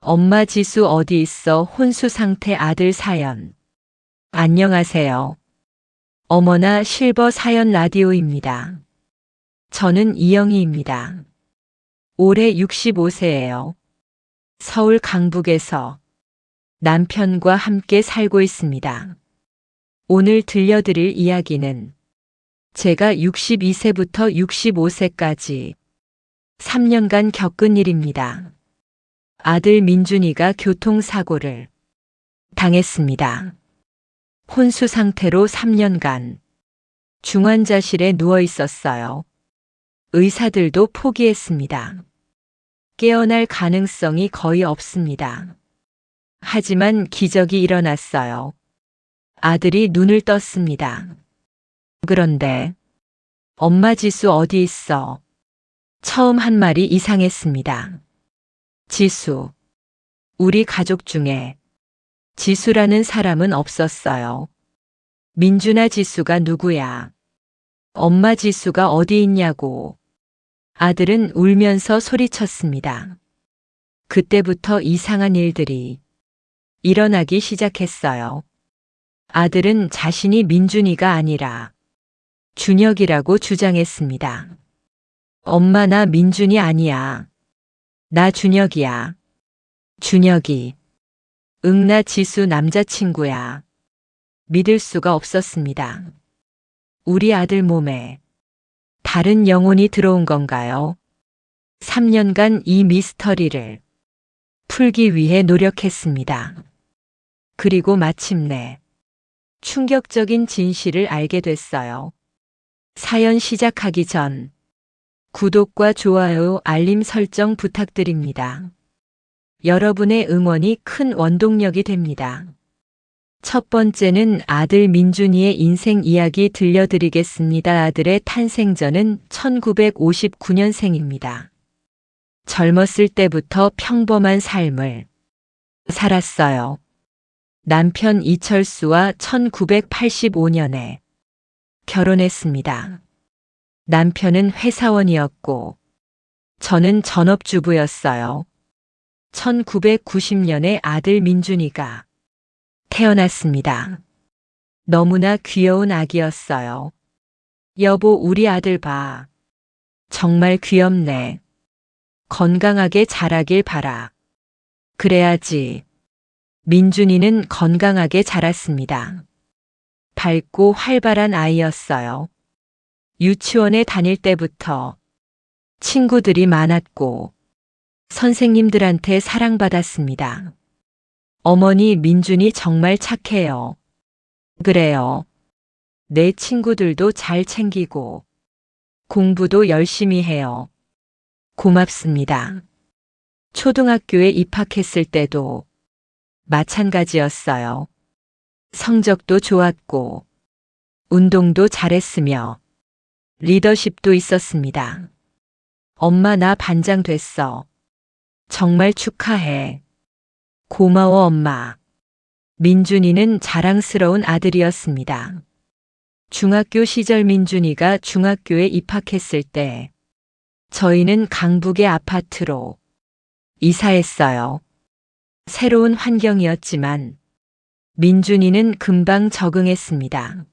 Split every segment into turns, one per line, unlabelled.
엄마 지수 어디 있어? 혼수 상태 아들 사연. 안녕하세요. 어머나 실버 사연 라디오입니다. 저는 이영희입니다. 올해 65세예요. 서울 강북에서 남편과 함께 살고 있습니다. 오늘 들려드릴 이야기는 제가 62세부터 65세까지 3년간 겪은 일입니다. 아들 민준이가 교통사고를 당했습니다. 혼수 상태로 3년간 중환자실에 누워 있었어요. 의사들도 포기했습니다. 깨어날 가능성이 거의 없습니다. 하지만 기적이 일어났어요. 아들이 눈을 떴습니다. 그런데 엄마 지수 어디 있어? 처음 한 말이 이상했습니다. 지수. 우리 가족 중에 지수라는 사람은 없었어요. 민준아 지수가 누구야? 엄마 지수가 어디 있냐고. 아들은 울면서 소리쳤습니다. 그때부터 이상한 일들이 일어나기 시작했어요. 아들은 자신이 민준이가 아니라 준혁이라고 주장했습니다. 엄마 나 민준이 아니야. 나 준혁이야. 준혁이. 응 나 지수 남자친구야. 믿을 수가 없었습니다. 우리 아들 몸에 다른 영혼이 들어온 건가요? 3년간 이 미스터리를 풀기 위해 노력했습니다. 그리고 마침내 충격적인 진실을 알게 됐어요. 사연 시작하기 전 구독과 좋아요, 알림 설정 부탁드립니다. 여러분의 응원이 큰 원동력이 됩니다. 첫 번째는 아들 민준이의 인생 이야기 들려드리겠습니다. 아들의 탄생전은 1959년생입니다. 젊었을 때부터 평범한 삶을 살았어요. 남편 이철수와 1985년에 결혼했습니다. 남편은 회사원이었고 저는 전업주부였어요. 1990년에 아들 민준이가 태어났습니다. 너무나 귀여운 아기였어요. 여보, 우리 아들 봐. 정말 귀엽네. 건강하게 자라길 바라. 그래야지. 민준이는 건강하게 자랐습니다. 밝고 활발한 아이였어요. 유치원에 다닐 때부터 친구들이 많았고 선생님들한테 사랑받았습니다. 어머니 민준이 정말 착해요. 그래요. 내 친구들도 잘 챙기고 공부도 열심히 해요. 고맙습니다. 초등학교에 입학했을 때도 마찬가지였어요. 성적도 좋았고 운동도 잘했으며 리더십도 있었습니다. 엄마 나 반장 됐어. 정말 축하해. 고마워 엄마. 민준이는 자랑스러운 아들이었습니다. 중학교 시절 민준이가 중학교에 입학했을 때 저희는 강북의 아파트로 이사했어요. 새로운 환경이었지만 민준이는 금방 적응했습니다.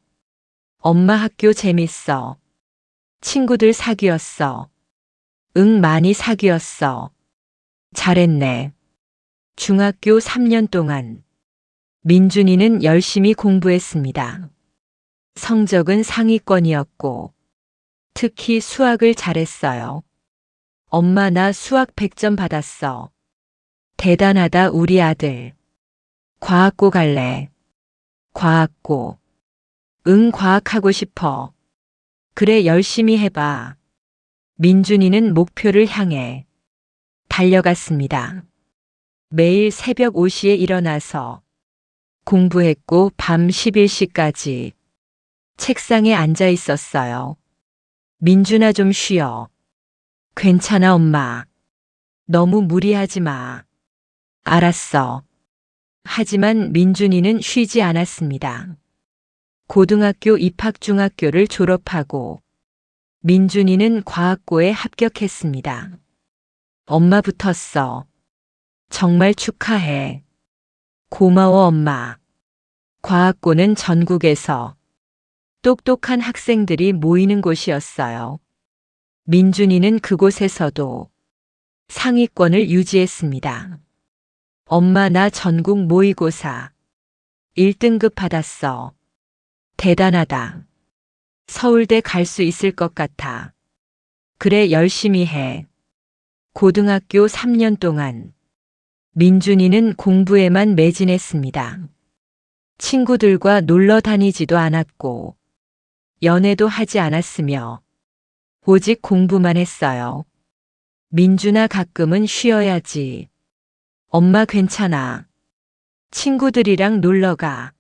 엄마 학교 재밌어. 친구들 사귀었어. 응 많이 사귀었어. 잘했네. 중학교 3년 동안 민준이는 열심히 공부했습니다. 성적은 상위권이었고 특히 수학을 잘했어요. 엄마 나 수학 100점 받았어. 대단하다 우리 아들. 과학고 갈래? 과학고. 응 과학하고 싶어. 그래 열심히 해봐. 민준이는 목표를 향해 달려갔습니다. 매일 새벽 5시에 일어나서 공부했고 밤 11시까지 책상에 앉아 있었어요. 민준아 좀 쉬어. 괜찮아 엄마. 너무 무리하지 마. 알았어. 하지만 민준이는 쉬지 않았습니다. 고등학교 입학 중학교를 졸업하고 민준이는 과학고에 합격했습니다. 엄마 붙었어. 정말 축하해. 고마워, 엄마. 과학고는 전국에서 똑똑한 학생들이 모이는 곳이었어요. 민준이는 그곳에서도 상위권을 유지했습니다. 엄마, 나 전국 모의고사 1등급 받았어. 대단하다. 서울대 갈 수 있을 것 같아. 그래, 열심히 해. 고등학교 3년 동안 민준이는 공부에만 매진했습니다. 친구들과 놀러 다니지도 않았고 연애도 하지 않았으며 오직 공부만 했어요. 민준아, 가끔은 쉬어야지. 엄마, 괜찮아. 친구들이랑 놀러 가.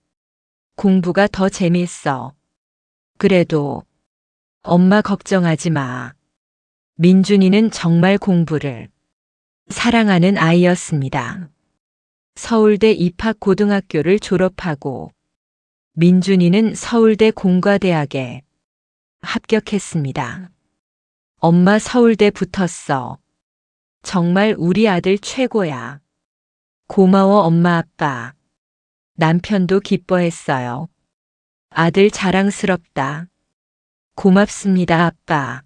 공부가 더 재미있어. 그래도 엄마, 걱정하지 마. 민준이는 정말 공부를 사랑하는 아이였습니다. 서울대 입학고등학교를 졸업하고 민준이는 서울대 공과대학에 합격했습니다. 엄마, 서울대 붙었어. 정말 우리 아들 최고야. 고마워, 엄마, 아빠. 남편도 기뻐했어요. 아들 자랑스럽다. 고맙습니다, 아빠.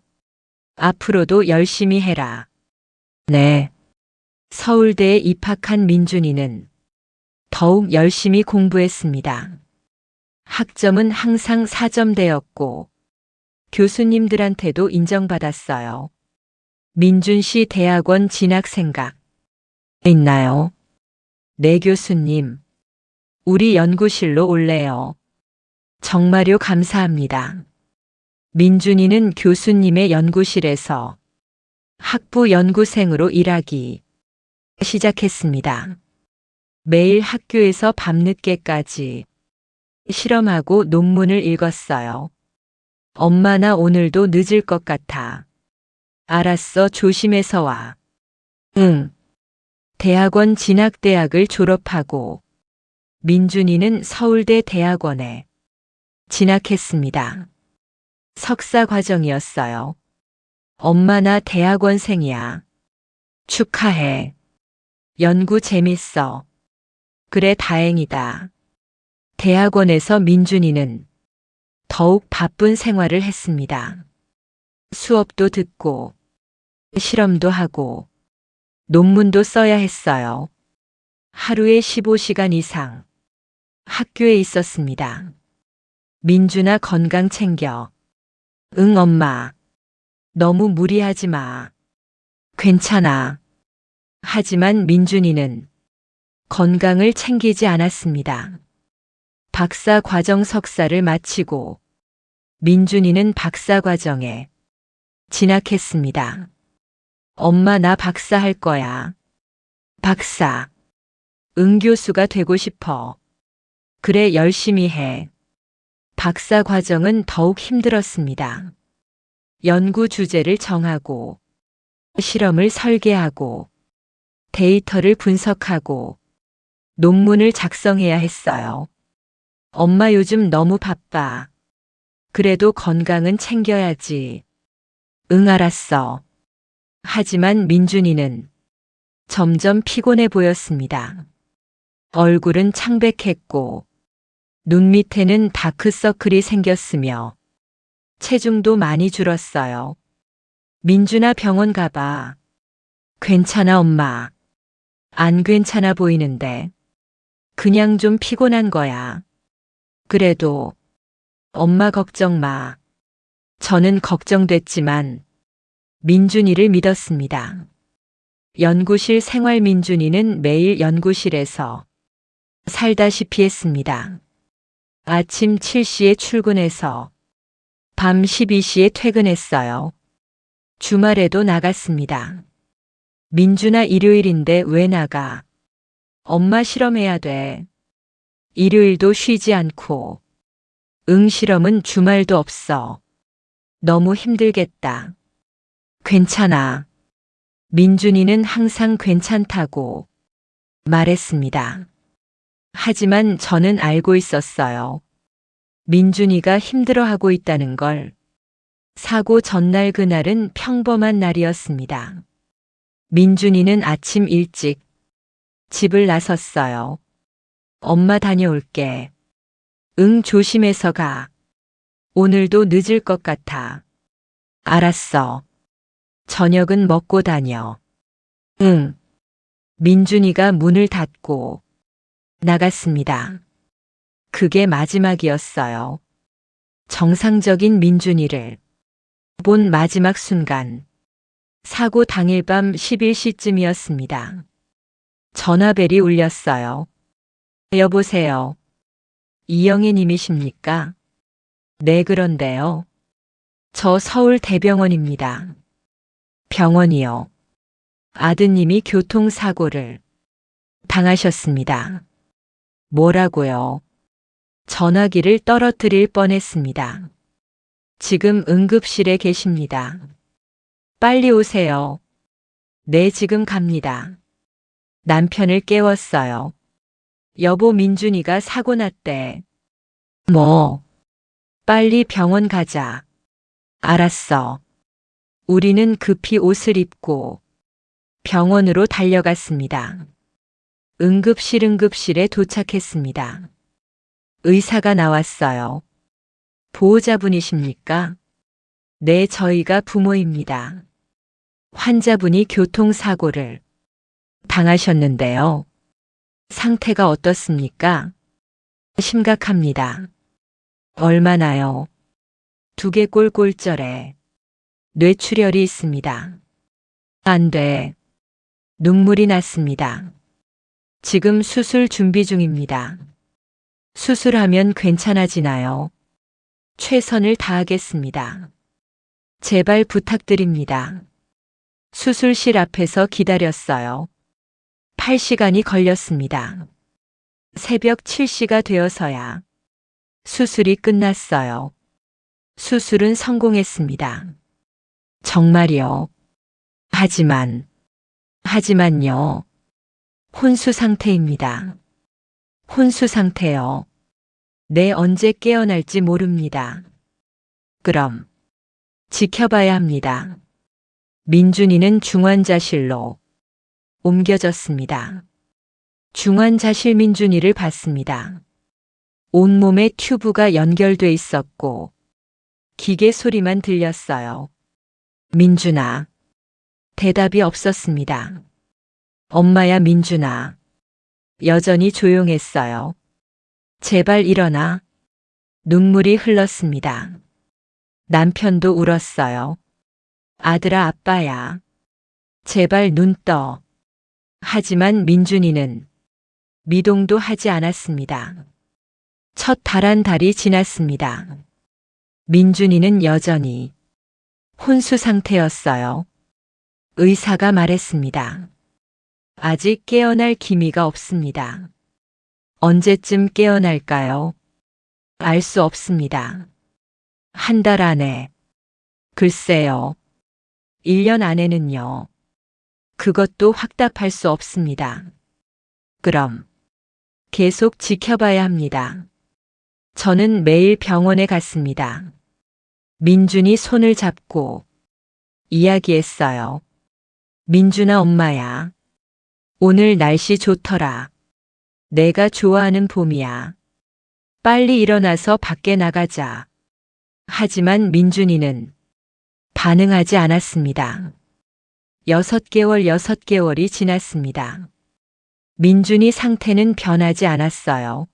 앞으로도 열심히 해라. 네. 서울대에 입학한 민준이는 더욱 열심히 공부했습니다. 학점은 항상 4점대였고 교수님들한테도 인정받았어요. 민준 씨, 대학원 진학 생각 있나요? 네, 교수님. 우리 연구실로 올래요. 정말요, 감사합니다. 민준이는 교수님의 연구실에서 학부 연구생으로 일하기 시작했습니다. 매일 학교에서 밤늦게까지 실험하고 논문을 읽었어요. 엄마, 나 오늘도 늦을 것 같아. 알았어, 조심해서 와. 응. 대학원 진학대학을 졸업하고 민준이는 서울대 대학원에 진학했습니다. 석사 과정이었어요. 엄마, 나 대학원생이야. 축하해. 연구 재밌어. 그래, 다행이다. 대학원에서 민준이는 더욱 바쁜 생활을 했습니다. 수업도 듣고 실험도 하고 논문도 써야 했어요. 하루에 15시간 이상 학교에 있었습니다. 민준아, 건강 챙겨. 응, 엄마. 너무 무리하지 마. 괜찮아. 하지만 민준이는 건강을 챙기지 않았습니다. 박사 과정 석사를 마치고 민준이는 박사 과정에 진학했습니다. 엄마, 나 박사 할 거야. 박사. 응, 교수가 되고 싶어. 그래, 열심히 해. 박사 과정은 더욱 힘들었습니다. 연구 주제를 정하고 실험을 설계하고 데이터를 분석하고 논문을 작성해야 했어요. 엄마, 요즘 너무 바빠. 그래도 건강은 챙겨야지. 응, 알았어. 하지만 민준이는 점점 피곤해 보였습니다. 얼굴은 창백했고 눈 밑에는 다크서클이 생겼으며 체중도 많이 줄었어요. 민준아, 병원 가봐. 괜찮아, 엄마. 안 괜찮아 보이는데. 그냥 좀 피곤한 거야. 그래도 엄마, 걱정 마. 저는 걱정됐지만 민준이를 믿었습니다. 연구실 생활. 민준이는 매일 연구실에서 살다시피 했습니다. 아침 7시에 출근해서 밤 12시에 퇴근했어요. 주말에도 나갔습니다. 민준아, 일요일인데 왜 나가? 엄마, 실험해야 돼. 일요일도 쉬지 않고. 응, 실험은 주말도 없어. 너무 힘들겠다. 괜찮아. 민준이는 항상 괜찮다고 말했습니다. 하지만 저는 알고 있었어요. 민준이가 힘들어하고 있다는 걸. 사고 전날, 그날은 평범한 날이었습니다. 민준이는 아침 일찍 집을 나섰어요. 엄마 다녀올게. 응, 조심해서 가. 오늘도 늦을 것 같아. 알았어. 저녁은 먹고 다녀. 응. 민준이가 문을 닫고 나갔습니다. 그게 마지막이었어요. 정상적인 민준이를 본 마지막 순간. 사고 당일 밤 11시쯤이었습니다. 전화벨이 울렸어요. 여보세요. 이영애 님이십니까? 네, 그런데요. 저 서울 대병원입니다. 병원이요. 아드님이 교통사고를 당하셨습니다. 뭐라고요? 전화기를 떨어뜨릴 뻔했습니다. 지금 응급실에 계십니다. 빨리 오세요. 네, 지금 갑니다. 남편을 깨웠어요. 여보, 민준이가 사고 났대. 뭐? 빨리 병원 가자. 알았어. 우리는 급히 옷을 입고 병원으로 달려갔습니다. 응급실에 도착했습니다. 의사가 나왔어요. 보호자분이십니까? 네, 저희가 부모입니다. 환자분이 교통사고를 당하셨는데요. 상태가 어떻습니까? 심각합니다. 얼마나요? 2개 꼴꼴절에 뇌출혈이 있습니다. 안 돼. 눈물이 났습니다. 지금 수술 준비 중입니다. 수술하면 괜찮아지나요? 최선을 다하겠습니다. 제발 부탁드립니다. 수술실 앞에서 기다렸어요. 8시간이 걸렸습니다. 새벽 7시가 되어서야 수술이 끝났어요. 수술은 성공했습니다. 정말요. 하지만요. 혼수 상태입니다. 혼수 상태요. 네, 언제 깨어날지 모릅니다. 그럼 지켜봐야 합니다. 민준이는 중환자실로 옮겨졌습니다. 중환자실 민준이를 봤습니다. 온몸에 튜브가 연결돼 있었고 기계 소리만 들렸어요. 민준아. 대답이 없었습니다. 엄마야, 민준아. 여전히 조용했어요. 제발 일어나. 눈물이 흘렀습니다. 남편도 울었어요. 아들아, 아빠야. 제발 눈 떠. 하지만 민준이는 미동도 하지 않았습니다. 첫 달한 달이 지났습니다. 민준이는 여전히 혼수 상태였어요. 의사가 말했습니다. 아직 깨어날 기미가 없습니다. 언제쯤 깨어날까요? 알 수 없습니다. 한 달 안에. 글쎄요. 1년 안에는요. 그것도 확답할 수 없습니다. 그럼 계속 지켜봐야 합니다. 저는 매일 병원에 갔습니다. 민준이 손을 잡고 이야기했어요. 민준아, 엄마야. 오늘 날씨 좋더라. 내가 좋아하는 봄이야. 빨리 일어나서 밖에 나가자. 하지만 민준이는 반응하지 않았습니다. 6개월이 지났습니다. 민준이 상태는 변하지 않았어요.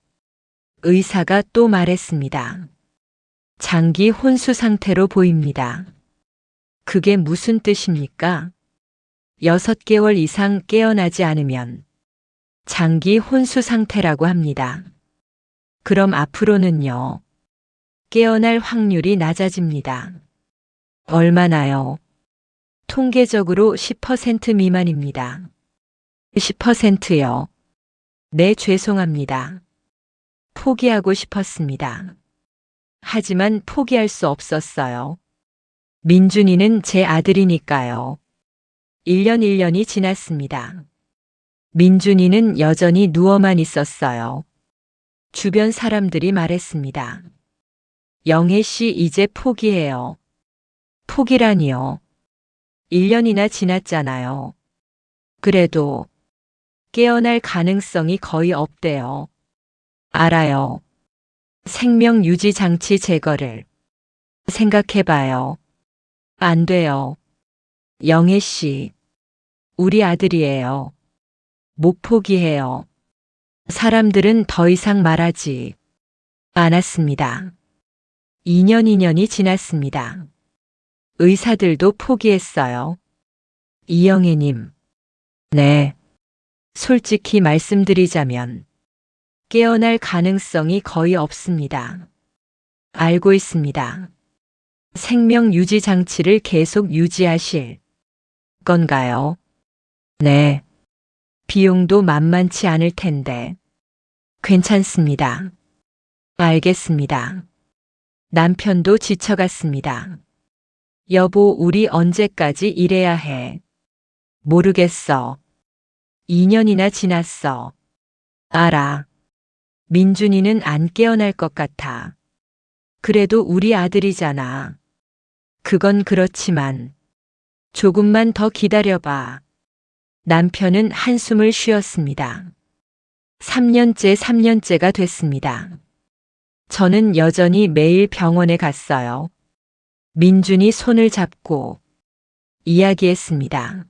의사가 또 말했습니다. 장기 혼수 상태로 보입니다. 그게 무슨 뜻입니까? 6개월 이상 깨어나지 않으면 장기 혼수 상태라고 합니다. 그럼 앞으로는요. 깨어날 확률이 낮아집니다. 얼마나요? 통계적으로 10% 미만입니다. 10%요? 네, 죄송합니다. 포기하고 싶었습니다. 하지만 포기할 수 없었어요. 민준이는 제 아들이니까요. 1년이 지났습니다. 민준이는 여전히 누워만 있었어요. 주변 사람들이 말했습니다. 영애 씨, 이제 포기해요. 포기라니요. 1년이나 지났잖아요. 그래도 깨어날 가능성이 거의 없대요. 알아요. 생명 유지 장치 제거를 생각해봐요. 안 돼요. 영애 씨, 우리 아들이에요. 못 포기해요. 사람들은 더 이상 말하지 않았습니다. 2년이 지났습니다. 의사들도 포기했어요. 이영애님, 네. 솔직히 말씀드리자면 깨어날 가능성이 거의 없습니다. 알고 있습니다. 생명 유지 장치를 계속 유지하실 건가요? 네. 비용도 만만치 않을 텐데. 괜찮습니다. 알겠습니다. 남편도 지쳐갔습니다. 여보, 우리 언제까지 이래야 해? 모르겠어. 2년이나 지났어. 알아. 민준이는 안 깨어날 것 같아. 그래도 우리 아들이잖아. 그건 그렇지만 조금만 더 기다려봐. 남편은 한숨을 쉬었습니다. 3년째가 됐습니다. 저는 여전히 매일 병원에 갔어요. 민준이 손을 잡고 이야기했습니다.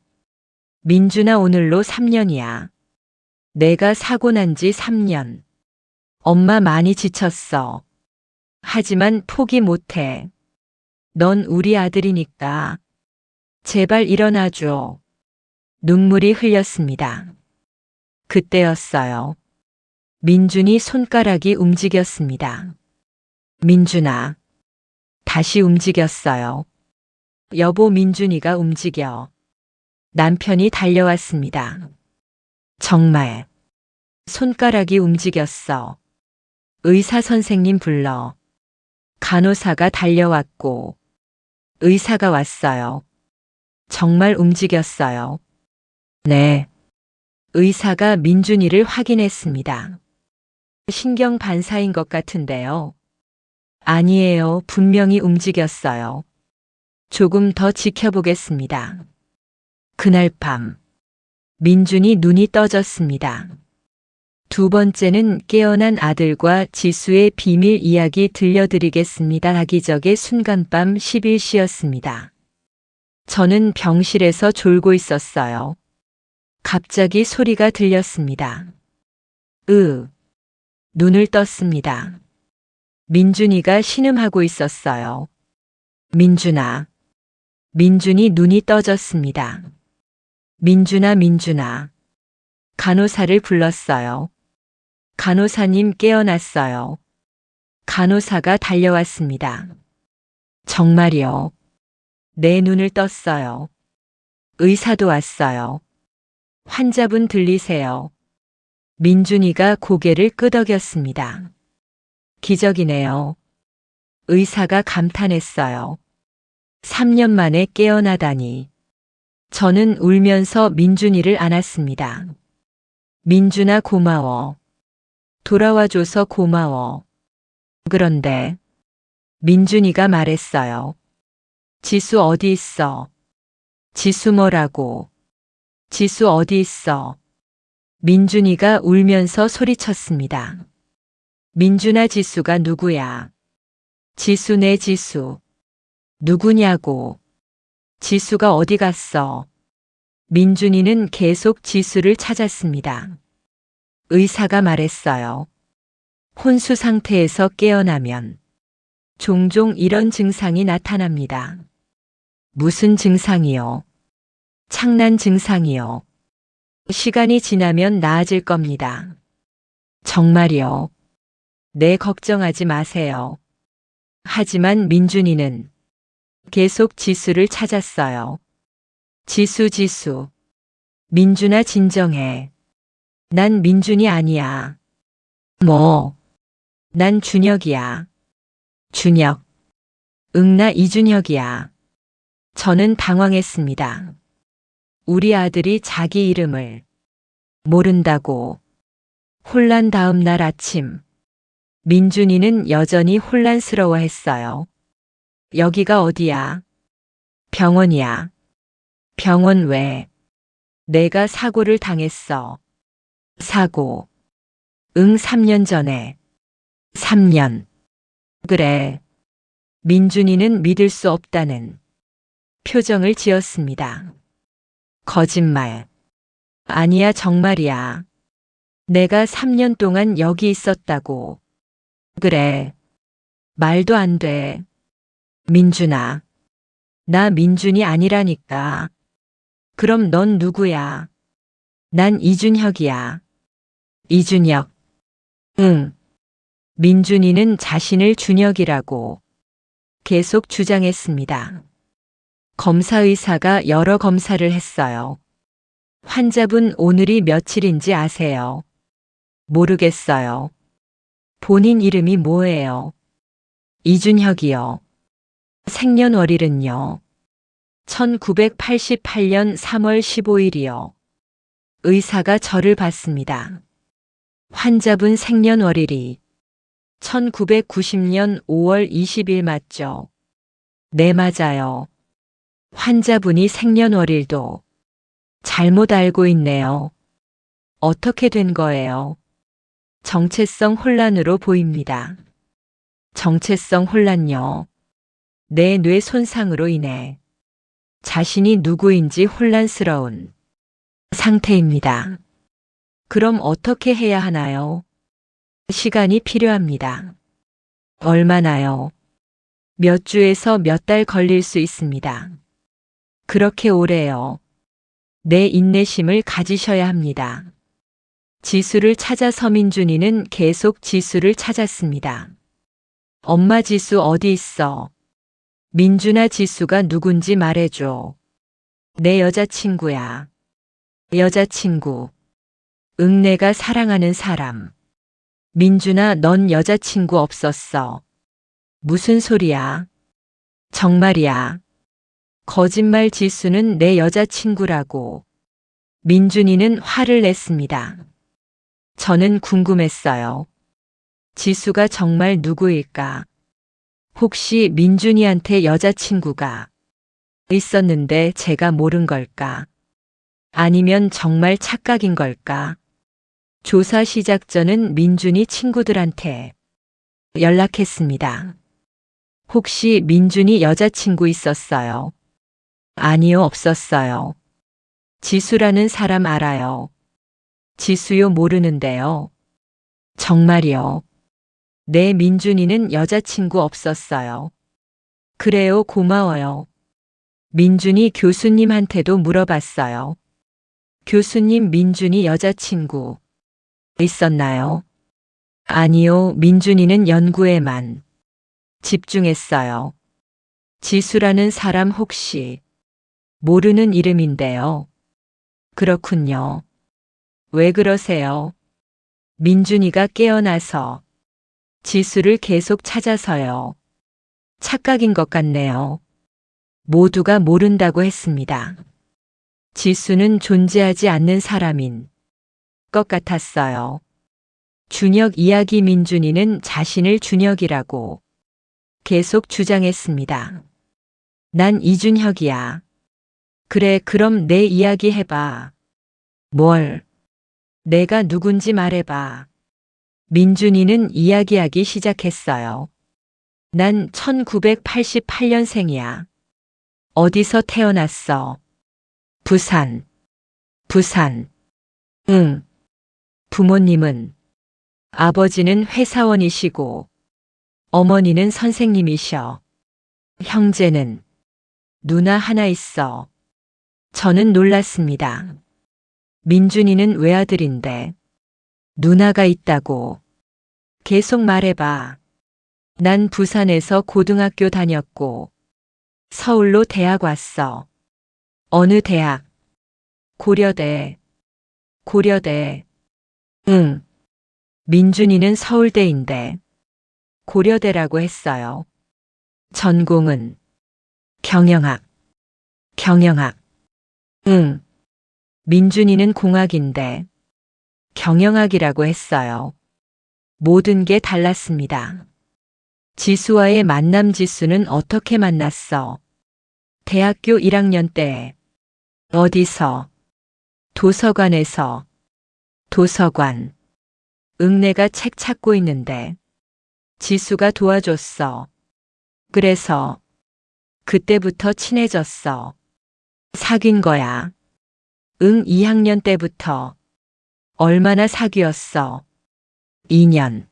민준아, 오늘로 3년이야. 내가 사고 난 지 3년. 엄마 많이 지쳤어. 하지만 포기 못해. 넌 우리 아들이니까. 제발 일어나줘. 눈물이 흘렸습니다. 그때였어요. 민준이 손가락이 움직였습니다. 민준아. 다시 움직였어요. 여보, 민준이가 움직여. 남편이 달려왔습니다. 정말. 손가락이 움직였어. 의사 선생님 불러. 간호사가 달려왔고 의사가 왔어요. 정말 움직였어요. 네. 의사가 민준이를 확인했습니다. 신경 반사인 것 같은데요. 아니에요. 분명히 움직였어요. 조금 더 지켜보겠습니다. 그날 밤, 민준이 눈이 떠졌습니다. 두 번째는 깨어난 아들과 지수의 비밀 이야기 들려드리겠습니다. 아기적의 순간밤 10일시였습니다. 저는 병실에서 졸고 있었어요. 갑자기 소리가 들렸습니다. 눈을 떴습니다. 민준이가 신음하고 있었어요. 민준아. 민준이 눈이 떠졌습니다. 민준아. 간호사를 불렀어요. 간호사님, 깨어났어요. 간호사가 달려왔습니다. 정말요. 내 눈을 떴어요. 의사도 왔어요. 환자분 들리세요? 민준이가 고개를 끄덕였습니다. 기적이네요. 의사가 감탄했어요. 3년 만에 깨어나다니. 저는 울면서 민준이를 안았습니다. 민준아, 고마워. 돌아와줘서 고마워. 그런데 민준이가 말했어요. 지수 어디 있어? 지수 뭐라고? 지수 어디 있어? 민준이가 울면서 소리쳤습니다. 민준아, 지수가 누구야? 지수, 내 지수. 누구냐고. 지수가 어디 갔어? 민준이는 계속 지수를 찾았습니다. 의사가 말했어요. 혼수 상태에서 깨어나면 종종 이런 증상이 나타납니다. 무슨 증상이요? 창난 증상이요. 시간이 지나면 나아질 겁니다. 정말요? 네, 걱정하지 마세요. 하지만 민준이는 계속 지수를 찾았어요. 지수. 민준아, 진정해. 난 민준이 아니야. 뭐? 난 준혁이야. 준혁. 응, 나 이준혁이야. 저는 당황했습니다. 우리 아들이 자기 이름을 모른다고. 혼란. 다음 날 아침, 민준이는 여전히 혼란스러워했어요. 여기가 어디야? 병원이야. 병원 왜? 내가 사고를 당했어. 사고. 응, 3년 전에. 3년. 그래. 민준이는 믿을 수 없다는 표정을 지었습니다. 거짓말. 아니야, 정말이야. 내가 3년 동안 여기 있었다고. 그래. 말도 안 돼. 민준아. 나 민준이 아니라니까. 그럼 넌 누구야? 난 이준혁이야. 이준혁. 응. 민준이는 자신을 준혁이라고 계속 주장했습니다. 검사의사가 여러 검사를 했어요. 환자분 오늘이 며칠인지 아세요? 모르겠어요. 본인 이름이 뭐예요? 이준혁이요. 생년월일은요? 1988년 3월 15일이요. 의사가 저를 봤습니다. 환자분 생년월일이 1990년 5월 20일 맞죠? 네, 맞아요. 환자분이 생년월일도 잘못 알고 있네요. 어떻게 된 거예요? 정체성 혼란으로 보입니다. 정체성 혼란요? 내 뇌 손상으로 인해 자신이 누구인지 혼란스러운 상태입니다. 그럼 어떻게 해야 하나요? 시간이 필요합니다. 얼마나요? 몇 주에서 몇 달 걸릴 수 있습니다. 그렇게 오래요. 내 인내심을 가지셔야 합니다. 지수를 찾아서 민준이는 계속 지수를 찾았습니다. 엄마, 지수 어디 있어? 민준아, 지수가 누군지 말해줘. 내 여자친구야. 여자친구. 응, 내가 사랑하는 사람. 민준아, 넌 여자친구 없었어. 무슨 소리야? 정말이야. 거짓말. 지수는 내 여자친구라고. 민준이는 화를 냈습니다. 저는 궁금했어요. 지수가 정말 누구일까? 혹시 민준이한테 여자친구가 있었는데 제가 모른 걸까? 아니면 정말 착각인 걸까? 조사 시작 전은 민준이 친구들한테 연락했습니다. 혹시 민준이 여자친구 있었어요? 아니요, 없었어요. 지수라는 사람 알아요. 지수요, 모르는데요. 정말이요. 네, 민준이는 여자친구 없었어요. 그래요, 고마워요. 민준이 교수님한테도 물어봤어요. 교수님, 민준이 여자친구 있었나요? 아니요, 민준이는 연구에만 집중했어요. 지수라는 사람 혹시 모르는 이름인데요. 그렇군요. 왜 그러세요? 민준이가 깨어나서 지수를 계속 찾아서요. 착각인 것 같네요. 모두가 모른다고 했습니다. 지수는 존재하지 않는 사람인 것 같았어요. 준혁 이야기. 민준이는 자신을 준혁이라고 계속 주장했습니다. 난 이준혁이야. 그래, 그럼 내 이야기 해봐. 뭘? 내가 누군지 말해봐. 민준이는 이야기하기 시작했어요. 난 1988년생이야. 어디서 태어났어? 부산. 부산. 응. 부모님은? 아버지는 회사원이시고 어머니는 선생님이셔. 형제는? 누나 하나 있어. 저는 놀랐습니다. 민준이는 외아들인데 누나가 있다고. 계속 말해봐. 난 부산에서 고등학교 다녔고 서울로 대학 왔어. 어느 대학? 고려대. 고려대. 응. 민준이는 서울대인데 고려대라고 했어요. 전공은? 경영학. 경영학. 응. 민준이는 공학인데 경영학이라고 했어요. 모든 게 달랐습니다. 지수와의 만남. 지수는 어떻게 만났어? 대학교 1학년 때. 어디서? 도서관에서. 도서관. 응, 내가 책 찾고 있는데. 지수가 도와줬어. 그래서 그때부터 친해졌어. 사귄 거야. 응, 2학년 때부터. 얼마나 사귀었어? 2년.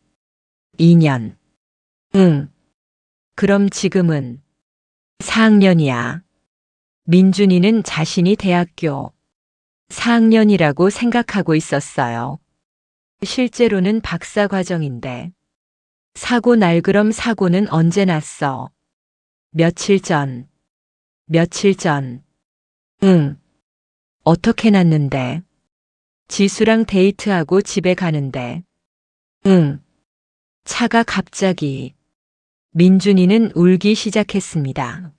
2년. 응. 그럼 지금은 4학년이야. 민준이는 자신이 대학교 4학년이라고 생각하고 있었어요. 실제로는 박사 과정인데. 사고 날. 그럼 사고는 언제 났어? 며칠 전. 며칠 전. 응. 어떻게 났는데? 지수랑 데이트하고 집에 가는데. 응. 차가 갑자기. 민준이는 울기 시작했습니다.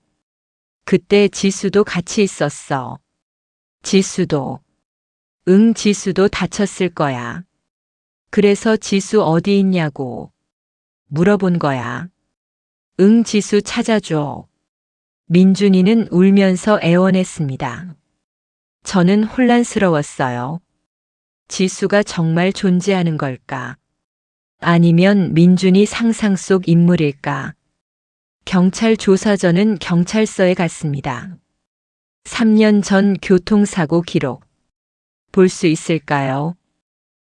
그때 지수도 같이 있었어. 지수도. 응, 지수도 다쳤을 거야. 그래서 지수 어디 있냐고 물어본 거야. 응, 지수 찾아줘. 민준이는 울면서 애원했습니다. 저는 혼란스러웠어요. 지수가 정말 존재하는 걸까? 아니면 민준이 상상 속 인물일까? 경찰 조사. 저는 경찰서에 갔습니다. 3년 전 교통사고 기록. 볼 수 있을까요?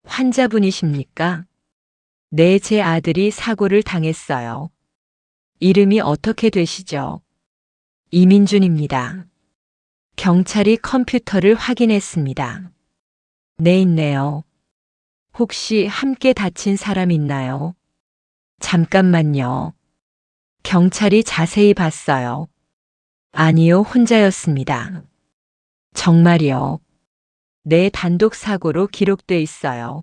환자분이십니까? 네, 제 아들이 사고를 당했어요. 이름이 어떻게 되시죠? 이민준입니다. 경찰이 컴퓨터를 확인했습니다. 네, 있네요. 혹시 함께 다친 사람 있나요? 잠깐만요. 경찰이 자세히 봤어요. 아니요, 혼자였습니다. 정말이요? 네, 단독 사고로 기록돼 있어요.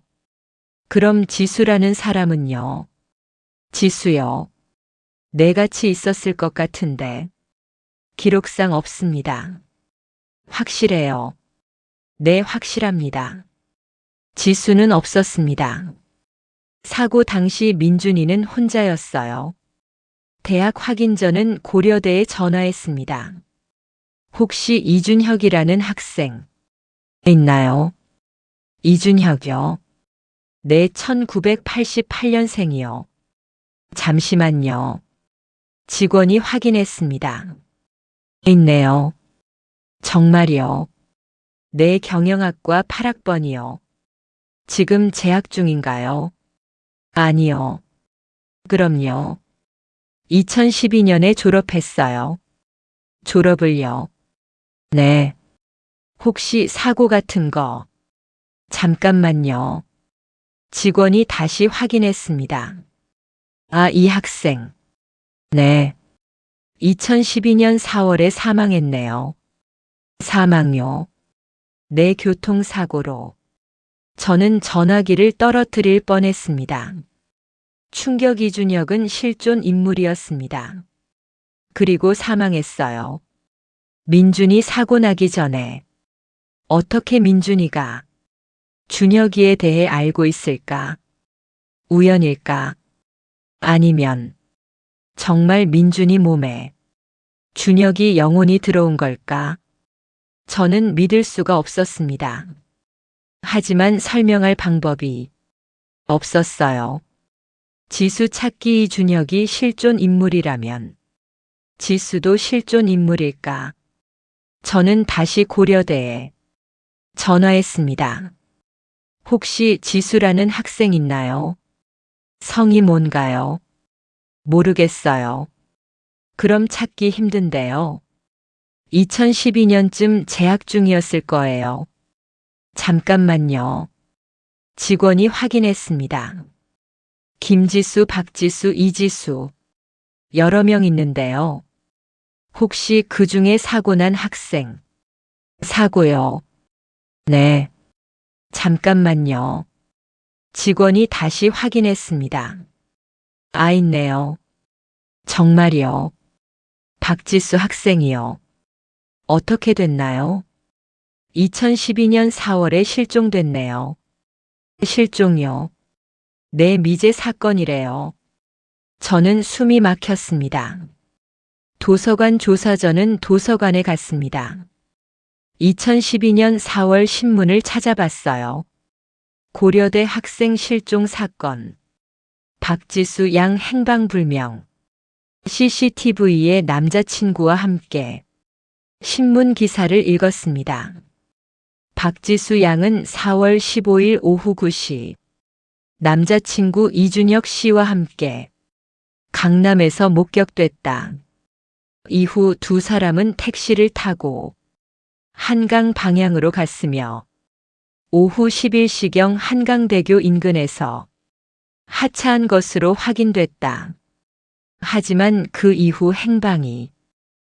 그럼 지수라는 사람은요? 지수요. 네, 같이 있었을 것 같은데. 기록상 없습니다. 확실해요. 네, 확실합니다. 지수는 없었습니다. 사고 당시 민준이는 혼자였어요. 대학 확인. 전은 고려대에 전화했습니다. 혹시 이준혁이라는 학생 있나요? 이준혁이요? 네, 1988년생이요. 잠시만요. 직원이 확인했습니다. 있네요. 정말이요? 네, 경영학과 8학번이요. 지금 재학 중인가요? 아니요. 그럼요. 2012년에 졸업했어요. 졸업을요? 네. 혹시 사고 같은 거? 잠깐만요. 직원이 다시 확인했습니다. 아, 이 학생. 네. 2012년 4월에 사망했네요. 사망요? 네, 교통사고로. 저는 전화기를 떨어뜨릴 뻔했습니다. 충격. 이준혁은 실존 인물이었습니다. 그리고 사망했어요. 민준이 사고 나기 전에. 어떻게 민준이가 준혁이에 대해 알고 있을까? 우연일까? 아니면 정말 민준이 몸에 준혁이 영혼이 들어온 걸까? 저는 믿을 수가 없었습니다. 하지만 설명할 방법이 없었어요. 지수 찾기. 이준혁이 실존 인물이라면 지수도 실존 인물일까? 저는 다시 고려대에 전화했습니다. 혹시 지수라는 학생 있나요? 성이 뭔가요? 모르겠어요. 그럼 찾기 힘든데요. 2012년쯤 재학 중이었을 거예요. 잠깐만요. 직원이 확인했습니다. 김지수, 박지수, 이지수. 여러 명 있는데요. 혹시 그 중에 사고 난 학생? 사고요? 네. 잠깐만요. 직원이 다시 확인했습니다. 아, 있네요. 정말이요? 박지수 학생이요. 어떻게 됐나요? 2012년 4월에 실종됐네요. 실종이요? 네, 미제 사건이래요. 저는 숨이 막혔습니다. 도서관 조사. 저는 도서관에 갔습니다. 2012년 4월 신문을 찾아봤어요. 고려대 학생 실종 사건. 박지수 양 행방불명. CCTV에 남자친구와 함께. 신문 기사를 읽었습니다. 박지수 양은 4월 15일 오후 9시 남자친구 이준혁 씨와 함께 강남에서 목격됐다. 이후 두 사람은 택시를 타고 한강 방향으로 갔으며 오후 11시경 한강대교 인근에서 하차한 것으로 확인됐다. 하지만 그 이후 행방이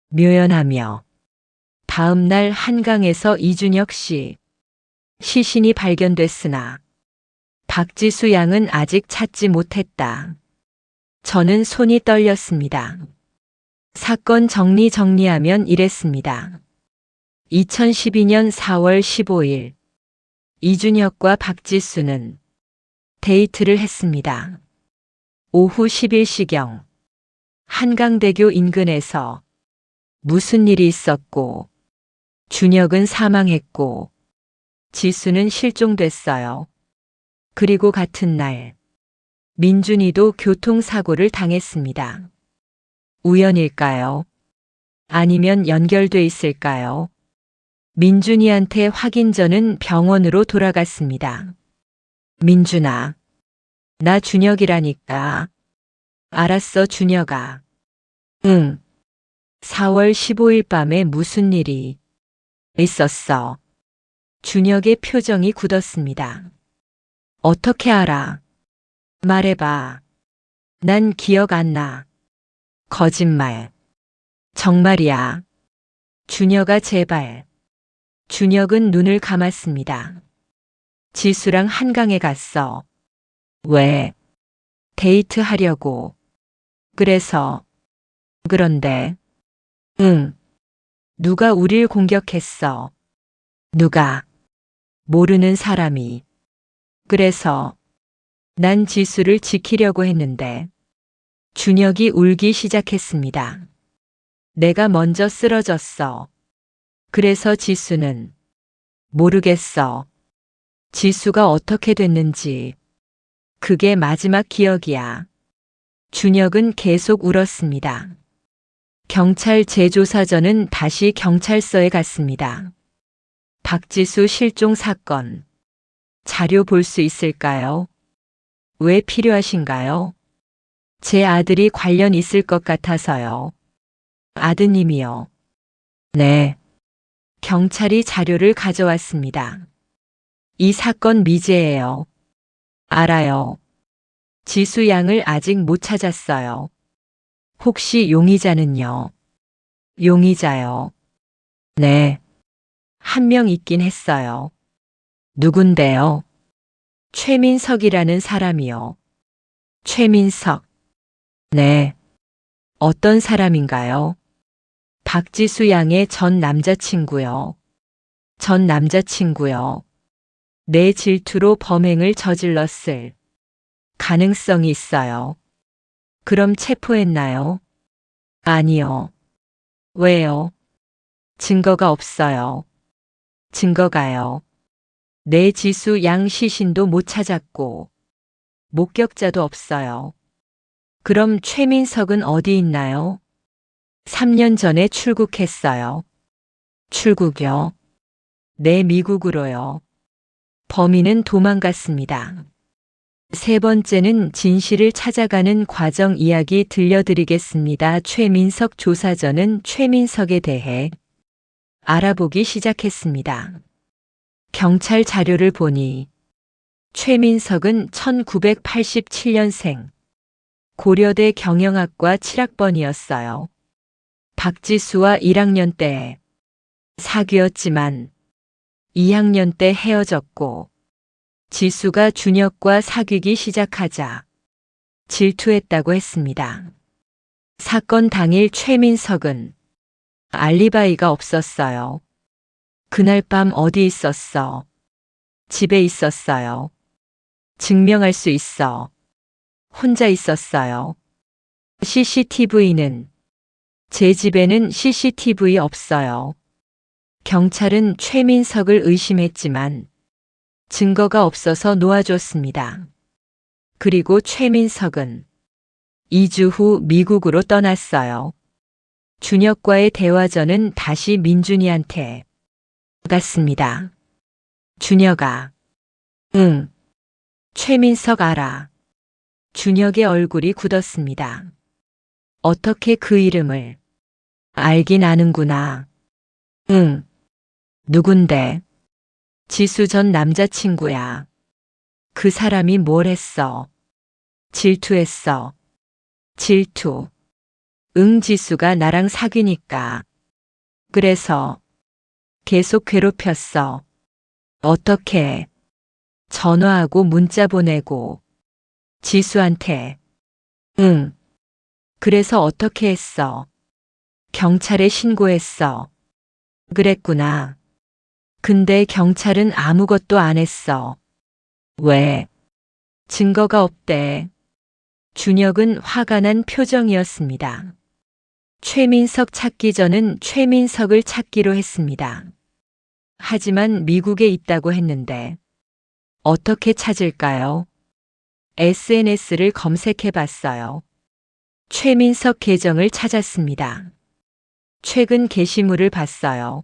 묘연하며 다음 날 한강에서 이준혁 씨 시신이 발견됐으나 박지수 양은 아직 찾지 못했다. 저는 손이 떨렸습니다. 사건 정리하면 이랬습니다. 2012년 4월 15일 이준혁과 박지수는 데이트를 했습니다. 오후 11시경 한강대교 인근에서 무슨 일이 있었고 준혁은 사망했고 지수는 실종됐어요. 그리고 같은 날 민준이도 교통사고를 당했습니다. 우연일까요? 아니면 연결돼 있을까요? 민준이한테 확인 전은 병원으로 돌아갔습니다. 민준아, 나 준혁이라니까. 알았어, 준혁아. 응. 4월 15일 밤에 무슨 일이 있었어? 준혁의 표정이 굳었습니다. 어떻게 알아? 말해봐. 난 기억 안 나. 거짓말. 정말이야. 준혁아, 제발. 준혁은 눈을 감았습니다. 지수랑 한강에 갔어. 왜? 데이트하려고. 그래서. 그런데. 응. 누가 우릴 공격했어. 누가? 모르는 사람이. 그래서. 난 지수를 지키려고 했는데. 준혁이 울기 시작했습니다. 내가 먼저 쓰러졌어. 그래서 지수는. 모르겠어. 지수가 어떻게 됐는지. 그게 마지막 기억이야. 준혁은 계속 울었습니다. 경찰 재조사 전은 다시 경찰서에 갔습니다. 박지수 실종 사건. 자료 볼 수 있을까요? 왜 필요하신가요? 제 아들이 관련 있을 것 같아서요. 아드님이요. 네. 경찰이 자료를 가져왔습니다. 이 사건 미제예요. 알아요. 지수 양을 아직 못 찾았어요. 혹시 용의자는요? 용의자요. 네. 한 명 있긴 했어요. 누군데요? 최민석이라는 사람이요. 최민석. 네. 어떤 사람인가요? 박지수 양의 전 남자친구요. 전 남자친구요. 내 질투로 범행을 저질렀을 가능성이 있어요. 그럼 체포했나요? 아니요. 왜요? 증거가 없어요. 증거가요. 내 지수 양 시신도 못 찾았고 목격자도 없어요. 그럼 최민석은 어디 있나요? 3년 전에 출국했어요. 출국요? 네, 미국으로요. 범인은 도망갔습니다. 세 번째는 진실을 찾아가는 과정 이야기 들려드리겠습니다. 최민석 조사전은 최민석에 대해 알아보기 시작했습니다. 경찰 자료를 보니 최민석은 1987년생 고려대 경영학과 7학번이었어요. 박지수와 1학년 때 사귀었지만 2학년 때 헤어졌고 지수가 준혁과 사귀기 시작하자 질투했다고 했습니다. 사건 당일 최민석은 알리바이가 없었어요. 그날 밤 어디 있었어? 집에 있었어요. 증명할 수 있어. 혼자 있었어요. CCTV는? 제 집에는 CCTV 없어요. 경찰은 최민석을 의심했지만 증거가 없어서 놓아줬습니다. 그리고 최민석은 2주 후 미국으로 떠났어요. 준혁과의 대화전은 다시 민준이한테 갔습니다. 준혁아. 응. 최민석 알아. 준혁의 얼굴이 굳었습니다. 어떻게 그 이름을 알긴 아는구나. 응. 누군데? 지수 전 남자친구야. 그 사람이 뭘 했어? 질투했어. 질투. 응, 지수가 나랑 사귀니까. 그래서 계속 괴롭혔어. 어떻게? 전화하고 문자 보내고. 지수한테. 응. 그래서 어떻게 했어? 경찰에 신고했어. 그랬구나. 근데 경찰은 아무것도 안 했어. 왜? 증거가 없대. 준혁은 화가 난 표정이었습니다. 최민석 찾기 전은 최민석을 찾기로 했습니다. 하지만 미국에 있다고 했는데 어떻게 찾을까요? SNS를 검색해 봤어요. 최민석 계정을 찾았습니다. 최근 게시물을 봤어요.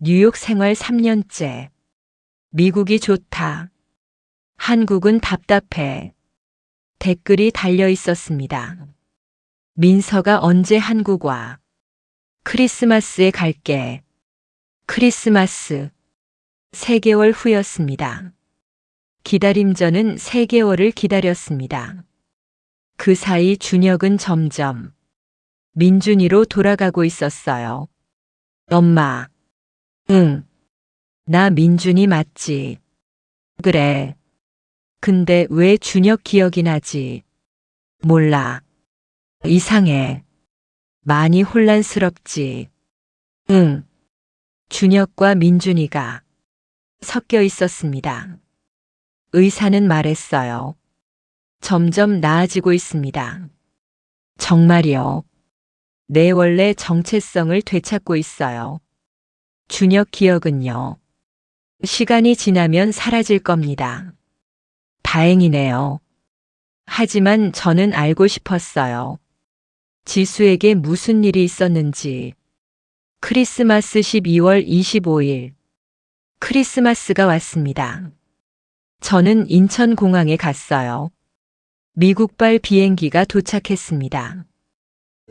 뉴욕 생활 3년째. 미국이 좋다. 한국은 답답해. 댓글이 달려 있었습니다. 민서가 언제 한국 와? 크리스마스에 갈게. 크리스마스. 3개월 후였습니다. 기다림 저는 3개월을 기다렸습니다. 그 사이 준혁은 점점 민준이로 돌아가고 있었어요. 엄마. 응. 나 민준이 맞지? 그래. 근데 왜 준혁 기억이 나지? 몰라. 이상해. 많이 혼란스럽지? 응. 준혁과 민준이가 섞여 있었습니다. 의사는 말했어요. 점점 나아지고 있습니다. 정말이요. 내 원래 정체성을 되찾고 있어요. 준혁 기억은요. 시간이 지나면 사라질 겁니다. 다행이네요. 하지만 저는 알고 싶었어요. 지수에게 무슨 일이 있었는지. 크리스마스 12월 25일. 크리스마스가 왔습니다. 저는 인천공항에 갔어요. 미국발 비행기가 도착했습니다.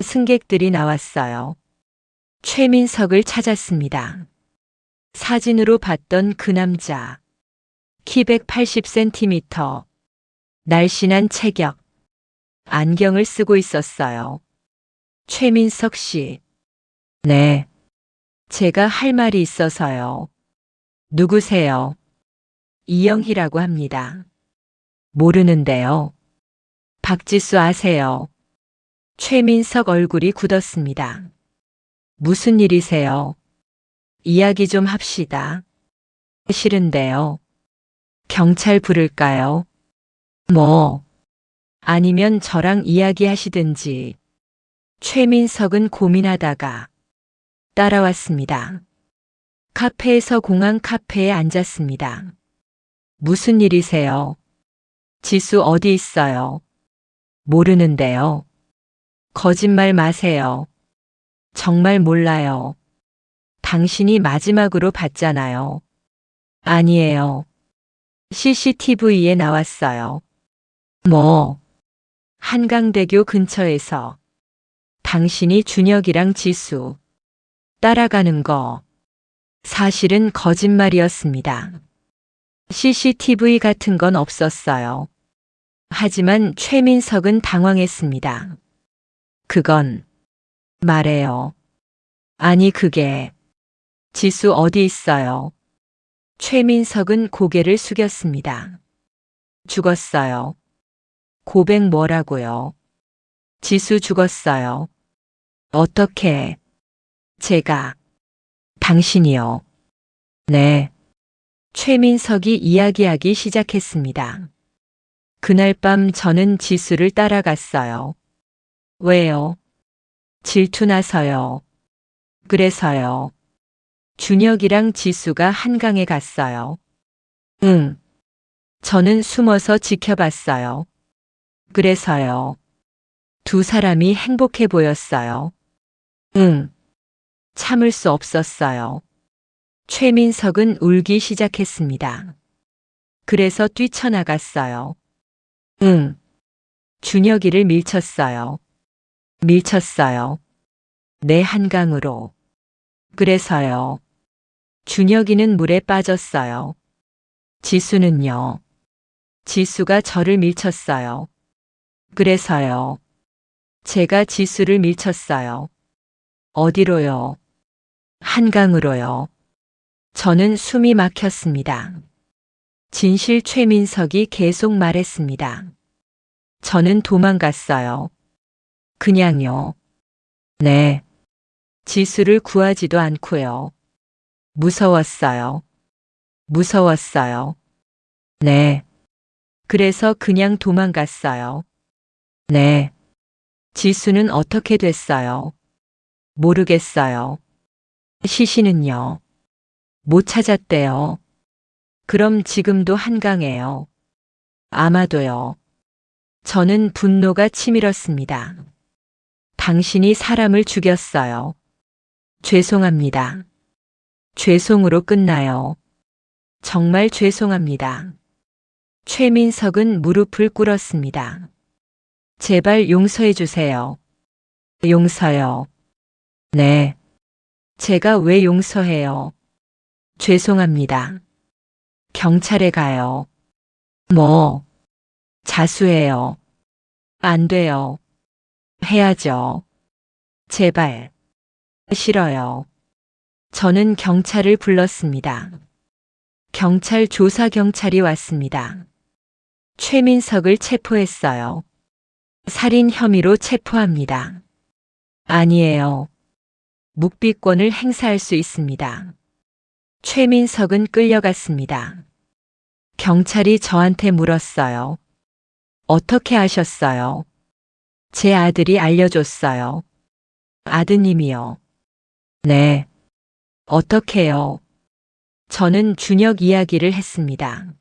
승객들이 나왔어요. 최민석을 찾았습니다. 사진으로 봤던 그 남자. 키 180cm. 날씬한 체격. 안경을 쓰고 있었어요. 최민석 씨. 네. 제가 할 말이 있어서요. 누구세요? 이영희라고 합니다. 모르는데요. 박지수 아세요? 최민석 얼굴이 굳었습니다. 무슨 일이세요? 이야기 좀 합시다. 싫은데요. 경찰 부를까요? 뭐. 아니면 저랑 이야기하시든지. 최민석은 고민하다가 따라왔습니다. 카페에서 공항 카페에 앉았습니다. 무슨 일이세요? 지수 어디 있어요? 모르는데요. 거짓말 마세요. 정말 몰라요. 당신이 마지막으로 봤잖아요. 아니에요. CCTV에 나왔어요. 뭐? 한강대교 근처에서 당신이 준혁이랑 지수 따라가는 거. 사실은 거짓말이었습니다. CCTV 같은 건 없었어요. 하지만 최민석은 당황했습니다. 그건 말해요. 아니 그게 지수 어디 있어요? 최민석은 고개를 숙였습니다. 죽었어요. 고백 뭐라고요? 지수 죽었어요. 어떻게? 제가. 당신이요. 네. 최민석이 이야기하기 시작했습니다. 그날 밤 저는 지수를 따라갔어요. 왜요? 질투나서요. 그래서요. 준혁이랑 지수가 한강에 갔어요. 응. 저는 숨어서 지켜봤어요. 그래서요. 두 사람이 행복해 보였어요. 응. 참을 수 없었어요. 최민석은 울기 시작했습니다. 그래서 뛰쳐나갔어요. 응. 준혁이를 밀쳤어요. 밀쳤어요. 내 한강으로. 그래서요. 준혁이는 물에 빠졌어요. 지수는요. 지수가 저를 밀쳤어요. 그래서요. 제가 지수를 밀쳤어요. 어디로요? 한강으로요. 저는 숨이 막혔습니다. 진실 최민석이 계속 말했습니다. 저는 도망갔어요. 그냥요. 네. 지수를 구하지도 않고요. 무서웠어요. 무서웠어요. 네. 그래서 그냥 도망갔어요. 네. 지수는 어떻게 됐어요? 모르겠어요. 시신은요? 못 찾았대요. 그럼 지금도 한강에요. 아마도요. 저는 분노가 치밀었습니다. 당신이 사람을 죽였어요. 죄송합니다. 죄송으로 끝나요. 정말 죄송합니다. 최민석은 무릎을 꿇었습니다. 제발 용서해 주세요. 용서요. 네. 제가 왜 용서해요? 죄송합니다. 경찰에 가요. 뭐? 자수해요. 안 돼요. 해야죠. 제발. 싫어요. 저는 경찰을 불렀습니다. 경찰 조사 경찰이 왔습니다. 최민석을 체포했어요. 살인 혐의로 체포합니다. 아니에요. 묵비권을 행사할 수 있습니다. 최민석은 끌려갔습니다. 경찰이 저한테 물었어요. 어떻게 아셨어요? 제 아들이 알려줬어요. 아드님이요. 네. 어떻게요? 저는 준혁 이야기를 했습니다.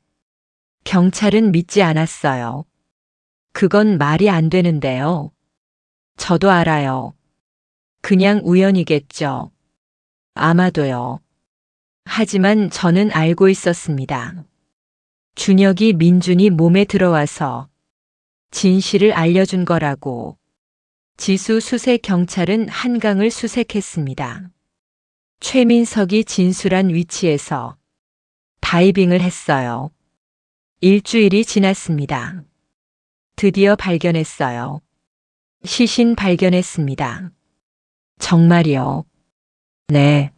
경찰은 믿지 않았어요. 그건 말이 안 되는데요. 저도 알아요. 그냥 우연이겠죠. 아마도요. 하지만 저는 알고 있었습니다. 준혁이 민준이 몸에 들어와서 진실을 알려준 거라고. 지수 수색 경찰은 한강을 수색했습니다. 최민석이 진술한 위치에서 다이빙을 했어요. 일주일이 지났습니다. 드디어 발견했어요. 시신 발견했습니다. 정말이요? 네.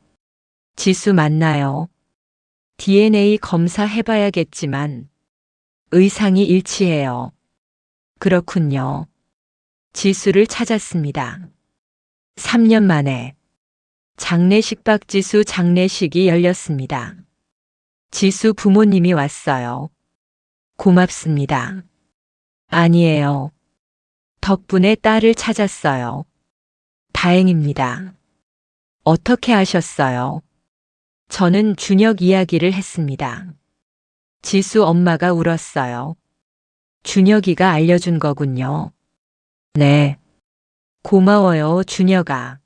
지수 맞나요? DNA 검사해봐야겠지만 의상이 일치해요. 그렇군요. 지수를 찾았습니다. 3년 만에 장례식 박지수 장례식이 열렸습니다. 지수 부모님이 왔어요. 고맙습니다. 아니에요. 덕분에 딸을 찾았어요. 다행입니다. 어떻게 아셨어요? 저는 준혁 이야기를 했습니다. 지수 엄마가 울었어요. 준혁이가 알려준 거군요. 네. 고마워요, 준혁아.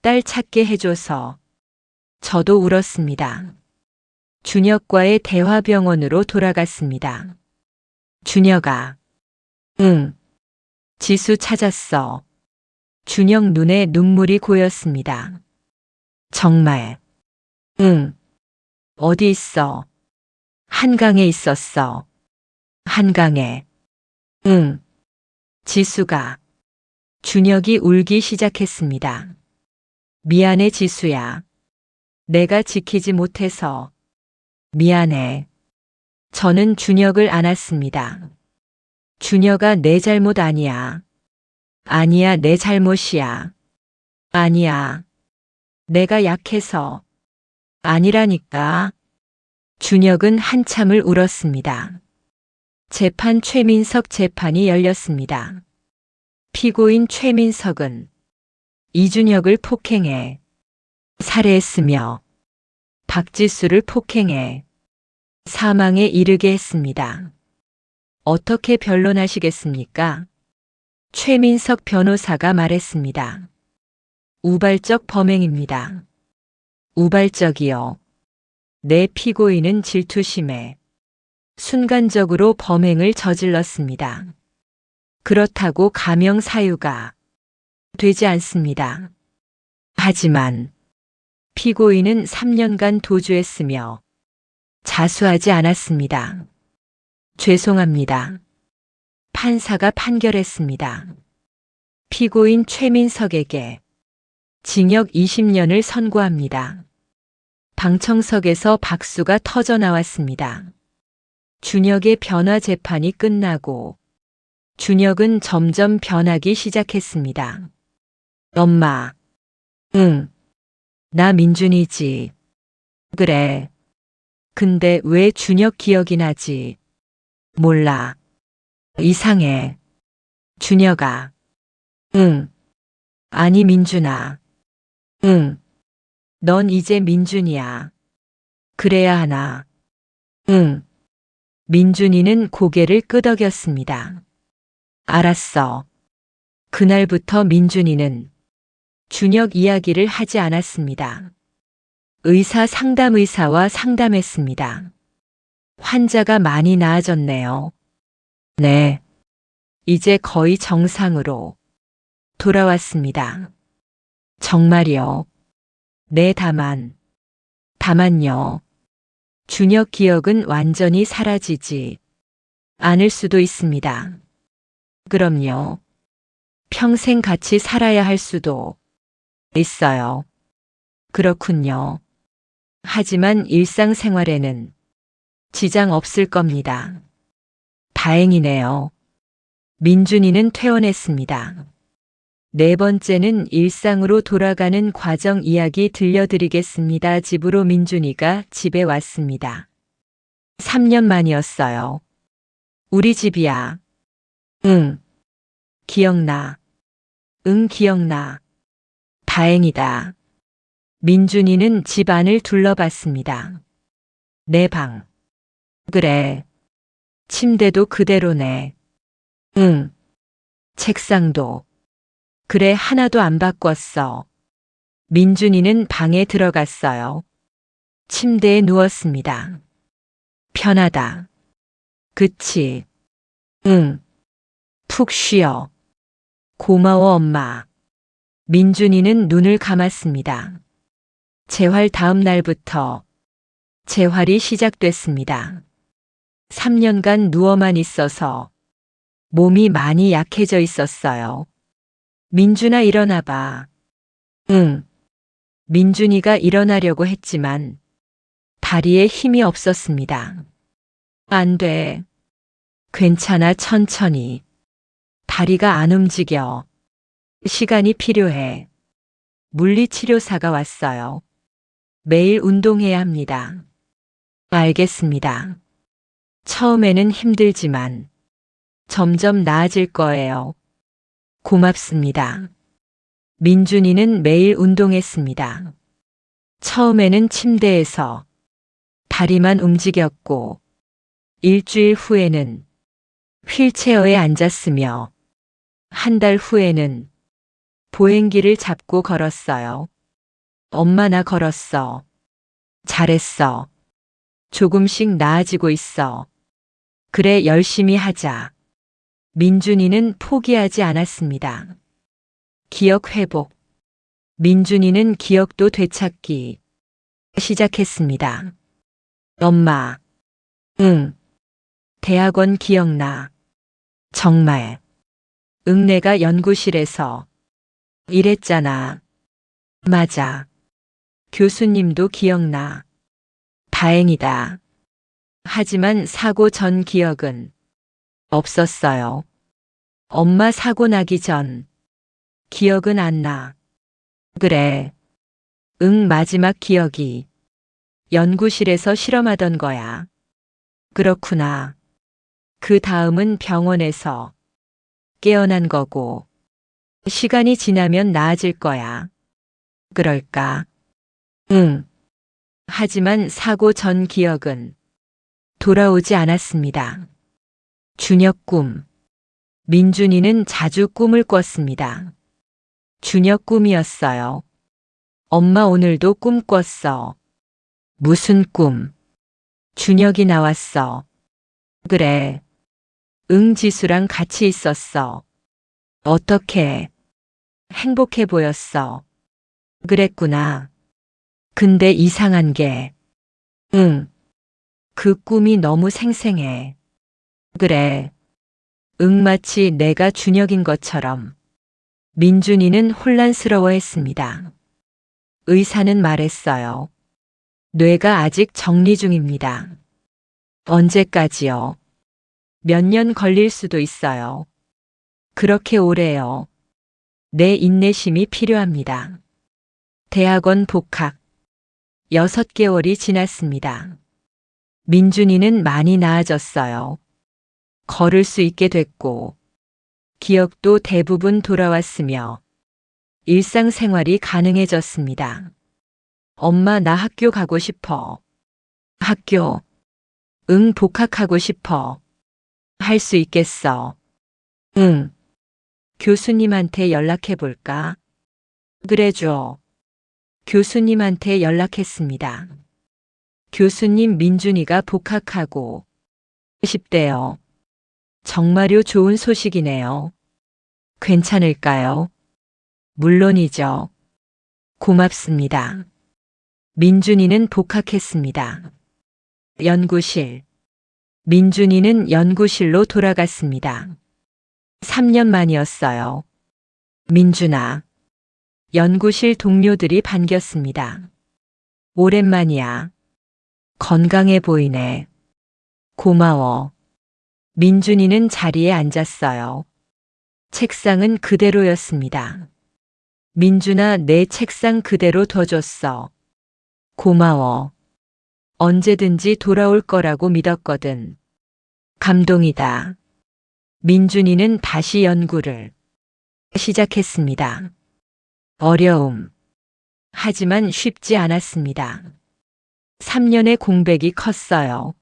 딸 찾게 해줘서. 저도 울었습니다. 준혁과의 대화병원으로 돌아갔습니다. 준혁아. 응. 지수 찾았어. 준혁 눈에 눈물이 고였습니다. 정말. 응. 어디 있어? 한강에 있었어. 한강에. 응. 지수가. 준혁이 울기 시작했습니다. 미안해, 지수야. 내가 지키지 못해서. 미안해. 저는 준혁을 안았습니다. 준혁아, 내 잘못 아니야. 아니야, 내 잘못이야. 아니야. 내가 약해서. 아니라니까. 준혁은 한참을 울었습니다. 재판 최민석 재판이 열렸습니다. 피고인 최민석은 이준혁을 폭행해 살해했으며 박지수를 폭행해 사망에 이르게 했습니다. 어떻게 변론하시겠습니까? 최민석 변호사가 말했습니다. 우발적 범행입니다. 우발적이요. 내 피고인은 질투심에 순간적으로 범행을 저질렀습니다. 그렇다고 가명 사유가 되지 않습니다. 하지만 피고인은 3년간 도주했으며 자수하지 않았습니다. 죄송합니다. 판사가 판결했습니다. 피고인 최민석에게 징역 20년을 선고합니다. 방청석에서 박수가 터져 나왔습니다. 준혁의 변화 재판이 끝나고 준혁은 점점 변하기 시작했습니다. 엄마. 응. 나 민준이지. 그래. 근데 왜 준혁 기억이 나지? 몰라. 이상해. 준혁아. 응. 아니 민준아. 응. 넌 이제 민준이야. 그래야 하나. 응. 민준이는 고개를 끄덕였습니다. 알았어. 그날부터 민준이는 준혁 이야기를 하지 않았습니다. 의사 상담의사와 상담했습니다. 환자가 많이 나아졌네요. 네. 이제 거의 정상으로 돌아왔습니다. 정말요? 네, 다만요. 준혁 기억은 완전히 사라지지 않을 수도 있습니다. 그럼요. 평생 같이 살아야 할 수도 있어요. 그렇군요. 하지만 일상생활에는 지장 없을 겁니다. 다행이네요. 민준이는 퇴원했습니다. 네 번째는 일상으로 돌아가는 과정 이야기 들려드리겠습니다. 집으로 민준이가 집에 왔습니다. 3년 만이었어요. 우리 집이야. 응. 기억나. 응, 기억나. 다행이다. 민준이는 집 안을 둘러봤습니다. 내 방. 그래. 침대도 그대로네. 응. 책상도. 그래, 하나도 안 바꿨어. 민준이는 방에 들어갔어요. 침대에 누웠습니다. 편하다. 그치? 응. 푹 쉬어. 고마워, 엄마. 민준이는 눈을 감았습니다. 재활 다음 날부터 재활이 시작됐습니다. 3년간 누워만 있어서 몸이 많이 약해져 있었어요. 민준아, 일어나봐. 응. 민준이가 일어나려고 했지만 다리에 힘이 없었습니다. 안 돼. 괜찮아, 천천히. 다리가 안 움직여. 시간이 필요해. 물리치료사가 왔어요. 매일 운동해야 합니다. 알겠습니다. 처음에는 힘들지만 점점 나아질 거예요. 고맙습니다. 민준이는 매일 운동했습니다. 처음에는 침대에서 다리만 움직였고 일주일 후에는 휠체어에 앉았으며 한 달 후에는 보행기를 잡고 걸었어요. 엄마, 나 걸었어. 잘했어. 조금씩 나아지고 있어. 그래, 열심히 하자. 민준이는 포기하지 않았습니다. 기억 회복. 민준이는 기억도 되찾기 시작했습니다. 엄마. 응. 대학원 기억나. 정말. 응, 내가 연구실에서 일했잖아. 맞아. 교수님도 기억나. 다행이다. 하지만 사고 전 기억은 없었어요. 엄마, 사고 나기 전 기억은 안 나. 그래. 응, 마지막 기억이 연구실에서 실험하던 거야. 그렇구나. 그 다음은 병원에서 깨어난 거고, 시간이 지나면 나아질 거야. 그럴까? 응. 하지만 사고 전 기억은 돌아오지 않았습니다. 저녁 꿈. 민준이는 자주 꿈을 꿨습니다. 저녁 꿈이었어요. 엄마 오늘도 꿈 꿨어. 무슨 꿈? 저녁이 나왔어. 그래. 응, 지수랑 같이 있었어. 어떻게? 행복해 보였어. 그랬구나. 근데 이상한 게. 응. 그 꿈이 너무 생생해. 그래. 응, 마치 내가 준혁인 것처럼. 민준이는 혼란스러워했습니다. 의사는 말했어요. 뇌가 아직 정리 중입니다. 언제까지요? 몇 년 걸릴 수도 있어요. 그렇게 오래요. 내 인내심이 필요합니다. 대학원 복학. 6개월이 지났습니다. 민준이는 많이 나아졌어요. 걸을 수 있게 됐고, 기억도 대부분 돌아왔으며, 일상생활이 가능해졌습니다. 엄마, 나 학교 가고 싶어. 학교. 응, 복학하고 싶어. 할 수 있겠어. 응. 교수님한테 연락해 볼까? 그래 줘. 교수님한테 연락했습니다. 교수님, 민준이가 복학하고 싶대요. 정말요, 좋은 소식이네요. 괜찮을까요? 물론이죠. 고맙습니다. 민준이는 복학했습니다. 연구실. 민준이는 연구실로 돌아갔습니다. 3년 만이었어요. 민준아. 연구실 동료들이 반겼습니다. 오랜만이야. 건강해 보이네. 고마워. 민준이는 자리에 앉았어요. 책상은 그대로였습니다. 민준아, 내 책상 그대로 둬줬어. 고마워. 언제든지 돌아올 거라고 믿었거든. 감동이다. 민준이는 다시 연구를 시작했습니다. 어려움. 하지만 쉽지 않았습니다. 3년의 공백이 컸어요.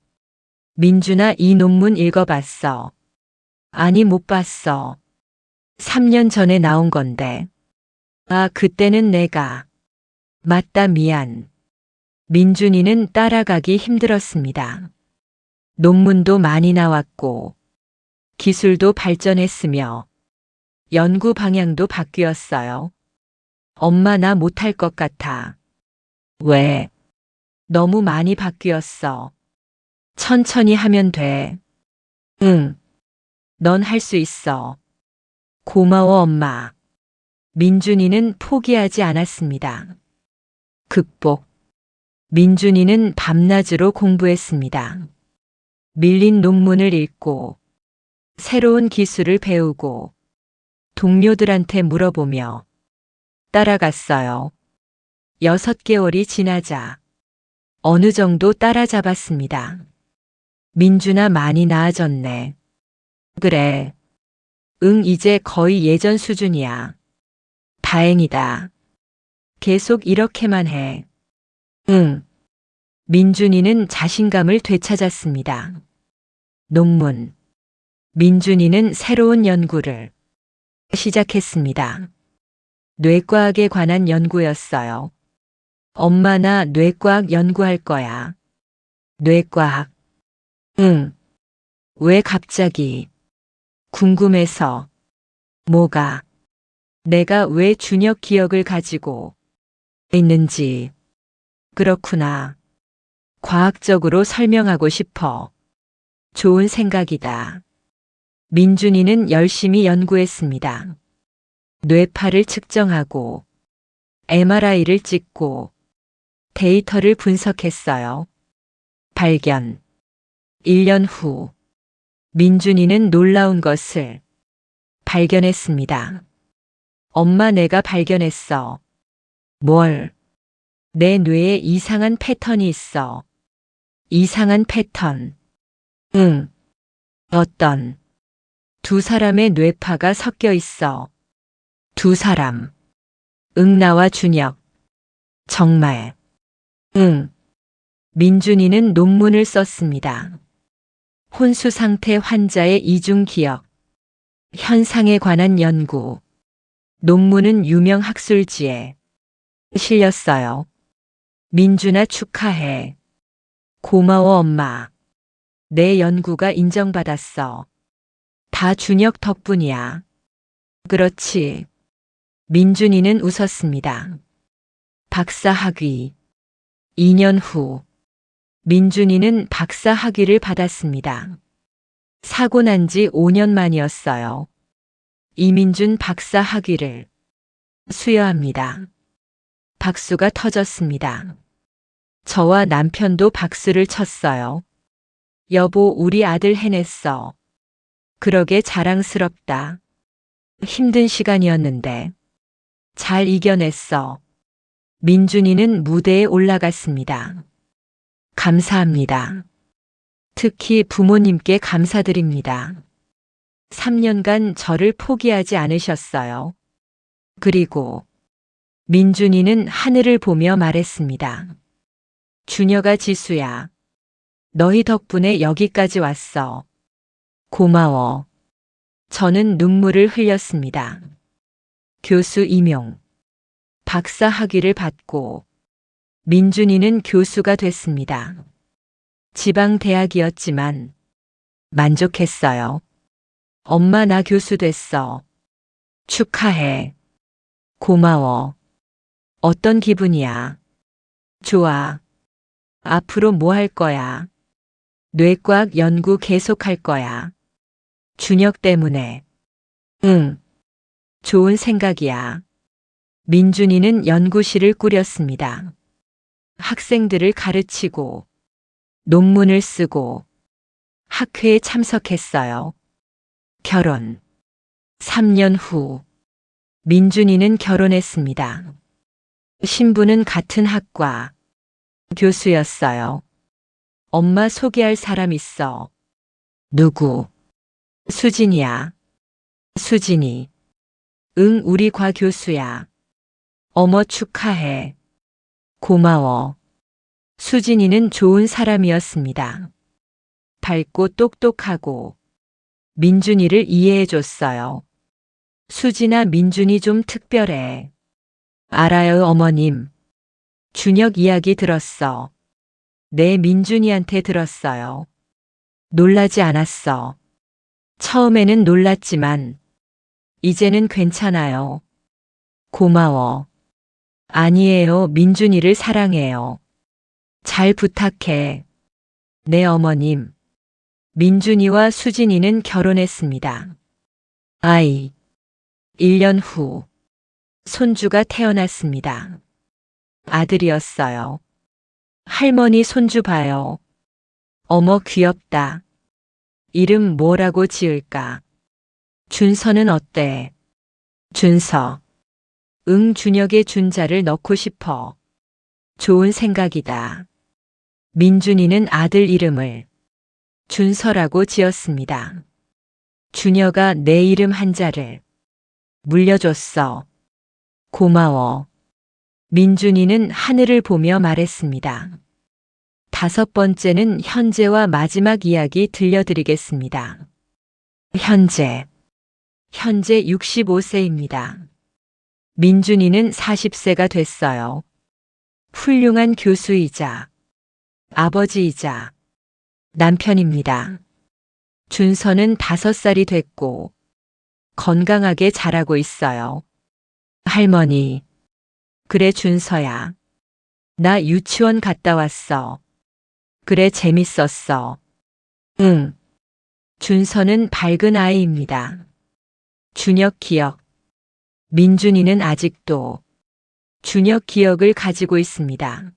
민준아, 이 논문 읽어봤어. 아니, 못 봤어. 3년 전에 나온 건데. 아, 그때는 내가. 맞다, 미안. 민준이는 따라가기 힘들었습니다. 논문도 많이 나왔고, 기술도 발전했으며, 연구 방향도 바뀌었어요. 엄마, 나 못할 것 같아. 왜? 너무 많이 바뀌었어. 천천히 하면 돼. 응. 넌 할 수 있어. 고마워, 엄마. 민준이는 포기하지 않았습니다. 극복. 민준이는 밤낮으로 공부했습니다. 밀린 논문을 읽고, 새로운 기술을 배우고, 동료들한테 물어보며 따라갔어요. 6개월이 지나자 어느 정도 따라잡았습니다. 민준아, 많이 나아졌네. 그래. 응, 이제 거의 예전 수준이야. 다행이다. 계속 이렇게만 해. 응. 민준이는 자신감을 되찾았습니다. 논문. 민준이는 새로운 연구를 시작했습니다. 뇌과학에 관한 연구였어요. 엄마, 나 뇌과학 연구할 거야. 뇌과학. 응. 왜 갑자기? 궁금해서. 뭐가? 내가 왜 준혁 기억을 가지고 있는지. 그렇구나. 과학적으로 설명하고 싶어. 좋은 생각이다. 민준이는 열심히 연구했습니다. 뇌파를 측정하고 MRI를 찍고 데이터를 분석했어요. 발견. 1년 후 민준이는 놀라운 것을 발견했습니다. 엄마, 내가 발견했어. 뭘? 내 뇌에 이상한 패턴이 있어. 이상한 패턴. 응. 어떤? 두 사람의 뇌파가 섞여 있어. 두 사람. 응, 나와 준혁. 정말. 응. 민준이는 논문을 썼습니다. 혼수 상태 환자의 이중 기억, 현상에 관한 연구, 논문은 유명 학술지에 실렸어요. 민준아 축하해. 고마워 엄마. 내 연구가 인정받았어. 다 준혁 덕분이야. 그렇지. 민준이는 웃었습니다. 박사 학위. 2년 후 민준이는 박사 학위를 받았습니다. 사고 난 지 5년 만이었어요. 이민준 박사 학위를 수여합니다. 박수가 터졌습니다. 저와 남편도 박수를 쳤어요. 여보, 우리 아들 해냈어. 그러게 자랑스럽다. 힘든 시간이었는데 잘 이겨냈어. 민준이는 무대에 올라갔습니다. 감사합니다. 특히 부모님께 감사드립니다. 3년간 저를 포기하지 않으셨어요. 그리고 민준이는 하늘을 보며 말했습니다. 준혁아, 지수야. 너희 덕분에 여기까지 왔어. 고마워. 저는 눈물을 흘렸습니다. 교수 임용. 박사 학위를 받고 민준이는 교수가 됐습니다. 지방 대학이었지만 만족했어요. 엄마, 나 교수 됐어. 축하해. 고마워. 어떤 기분이야? 좋아. 앞으로 뭐 할 거야? 뇌과학 연구 계속할 거야. 준혁 때문에. 응. 좋은 생각이야. 민준이는 연구실을 꾸렸습니다. 학생들을 가르치고 논문을 쓰고 학회에 참석했어요. 결혼. 3년 후 민준이는 결혼했습니다. 신부는 같은 학과 교수였어요. 엄마, 소개할 사람 있어. 누구? 수진이야. 수진이. 응, 우리 과 교수야. 어머, 축하해. 고마워. 수진이는 좋은 사람이었습니다. 밝고 똑똑하고 민준이를 이해해줬어요. 수진아, 민준이 좀 특별해. 알아요, 어머님. 준혁 이야기 들었어. 내 민준이한테 들었어요. 놀라지 않았어. 처음에는 놀랐지만 이제는 괜찮아요. 고마워. 아니에요, 민준이를 사랑해요. 잘 부탁해. 네, 어머님. 민준이와 수진이는 결혼했습니다. 아이. 1년 후 손주가 태어났습니다. 아들이었어요. 할머니, 손주 봐요. 어머, 귀엽다. 이름 뭐라고 지을까? 준서는 어때? 준서. 응, 준혁의 준자를 넣고 싶어. 좋은 생각이다. 민준이는 아들 이름을 준서라고 지었습니다. 준혁아, 내 이름 한자를 물려줬어. 고마워. 민준이는 하늘을 보며 말했습니다. 5번째는 현재와 마지막 이야기 들려드리겠습니다. 현재 65세입니다. 민준이는 40세가 됐어요. 훌륭한 교수이자 아버지이자 남편입니다. 준서는 5살이 됐고 건강하게 자라고 있어요. 할머니. 그래, 준서야. 나 유치원 갔다 왔어. 그래, 재밌었어. 응. 준서는 밝은 아이입니다. 준혁 기억. 민준이는 아직도 준혁 기억을 가지고 있습니다.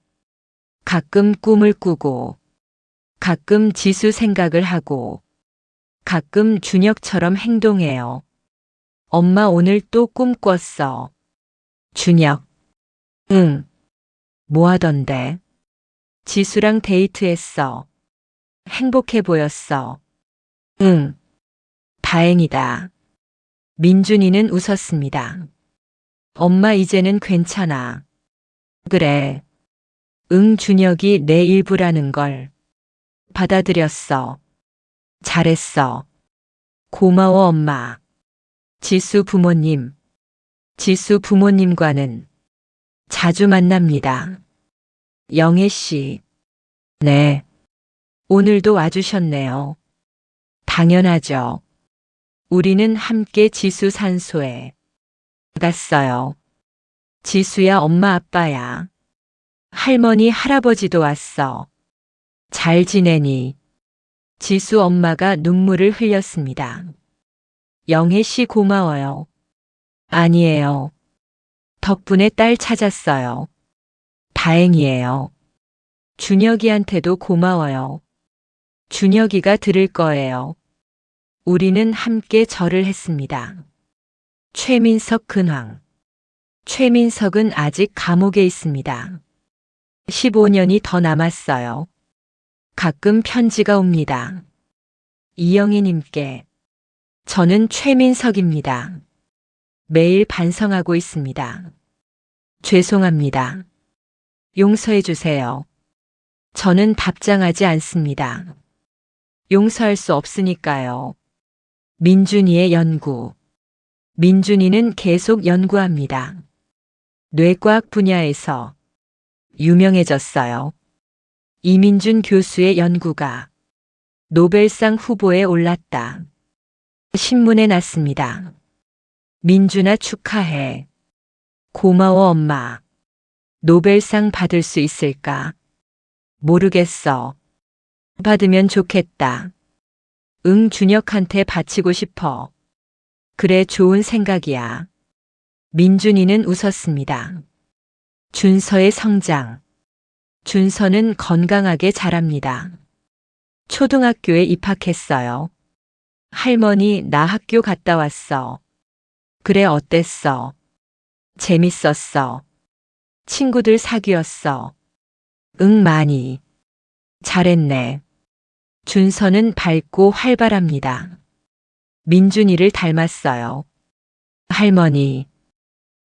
가끔 꿈을 꾸고, 가끔 지수 생각을 하고, 가끔 준혁처럼 행동해요. 엄마, 오늘 또 꿈 꿨어. 준혁. 응. 뭐 하던데? 지수랑 데이트했어. 행복해 보였어. 응. 다행이다. 민준이는 웃었습니다. 엄마, 이제는 괜찮아. 그래. 응, 준혁이 내 일부라는 걸 받아들였어. 잘했어. 고마워, 엄마. 지수 부모님. 지수 부모님과는 자주 만납니다. 영애 씨. 네. 오늘도 와주셨네요. 당연하죠. 우리는 함께 지수 산소에 갔어요. 지수야, 엄마 아빠야. 할머니 할아버지도 왔어. 잘 지내니? 지수 엄마가 눈물을 흘렸습니다. 영애 씨 고마워요. 아니에요. 덕분에 딸 찾았어요. 다행이에요. 준혁이한테도 고마워요. 준혁이가 들을 거예요. 우리는 함께 절을 했습니다. 최민석 근황. 최민석은 아직 감옥에 있습니다. 15년이 더 남았어요. 가끔 편지가 옵니다. 이영애님께. 저는 최민석입니다. 매일 반성하고 있습니다. 죄송합니다. 용서해 주세요. 저는 답장하지 않습니다. 용서할 수 없으니까요. 민준이의 연구. 민준이는 계속 연구합니다. 뇌과학 분야에서 유명해졌어요. 이민준 교수의 연구가 노벨상 후보에 올랐다. 신문에 났습니다. 민준아 축하해. 고마워 엄마. 노벨상 받을 수 있을까? 모르겠어. 받으면 좋겠다. 응, 준혁한테 바치고 싶어. 그래, 좋은 생각이야. 민준이는 웃었습니다. 준서의 성장. 준서는 건강하게 자랍니다. 초등학교에 입학했어요. 할머니, 나 학교 갔다 왔어. 그래, 어땠어? 재밌었어. 친구들 사귀었어. 응, 많이. 잘했네. 준서는 밝고 활발합니다. 민준이를 닮았어요. 할머니.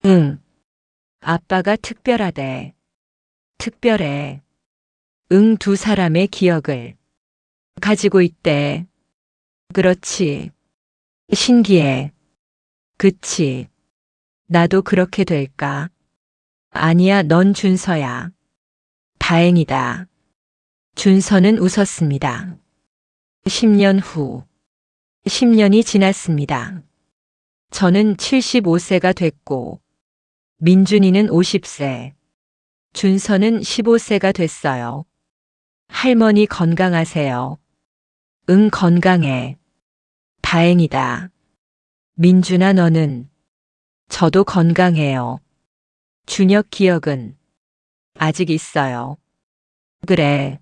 응. 아빠가 특별하대. 특별해. 응, 두 사람의 기억을 가지고 있대. 그렇지. 신기해. 그치. 나도 그렇게 될까? 아니야, 넌 준서야. 다행이다. 준서는 웃었습니다. 10년 후. 10년이 지났습니다. 저는 75세가 됐고, 민준이는 50세, 준서는 15세가 됐어요. 할머니 건강하세요. 응, 건강해. 다행이다. 민준아, 너는? 저도 건강해요. 준혁 기억은 아직 있어요. 그래.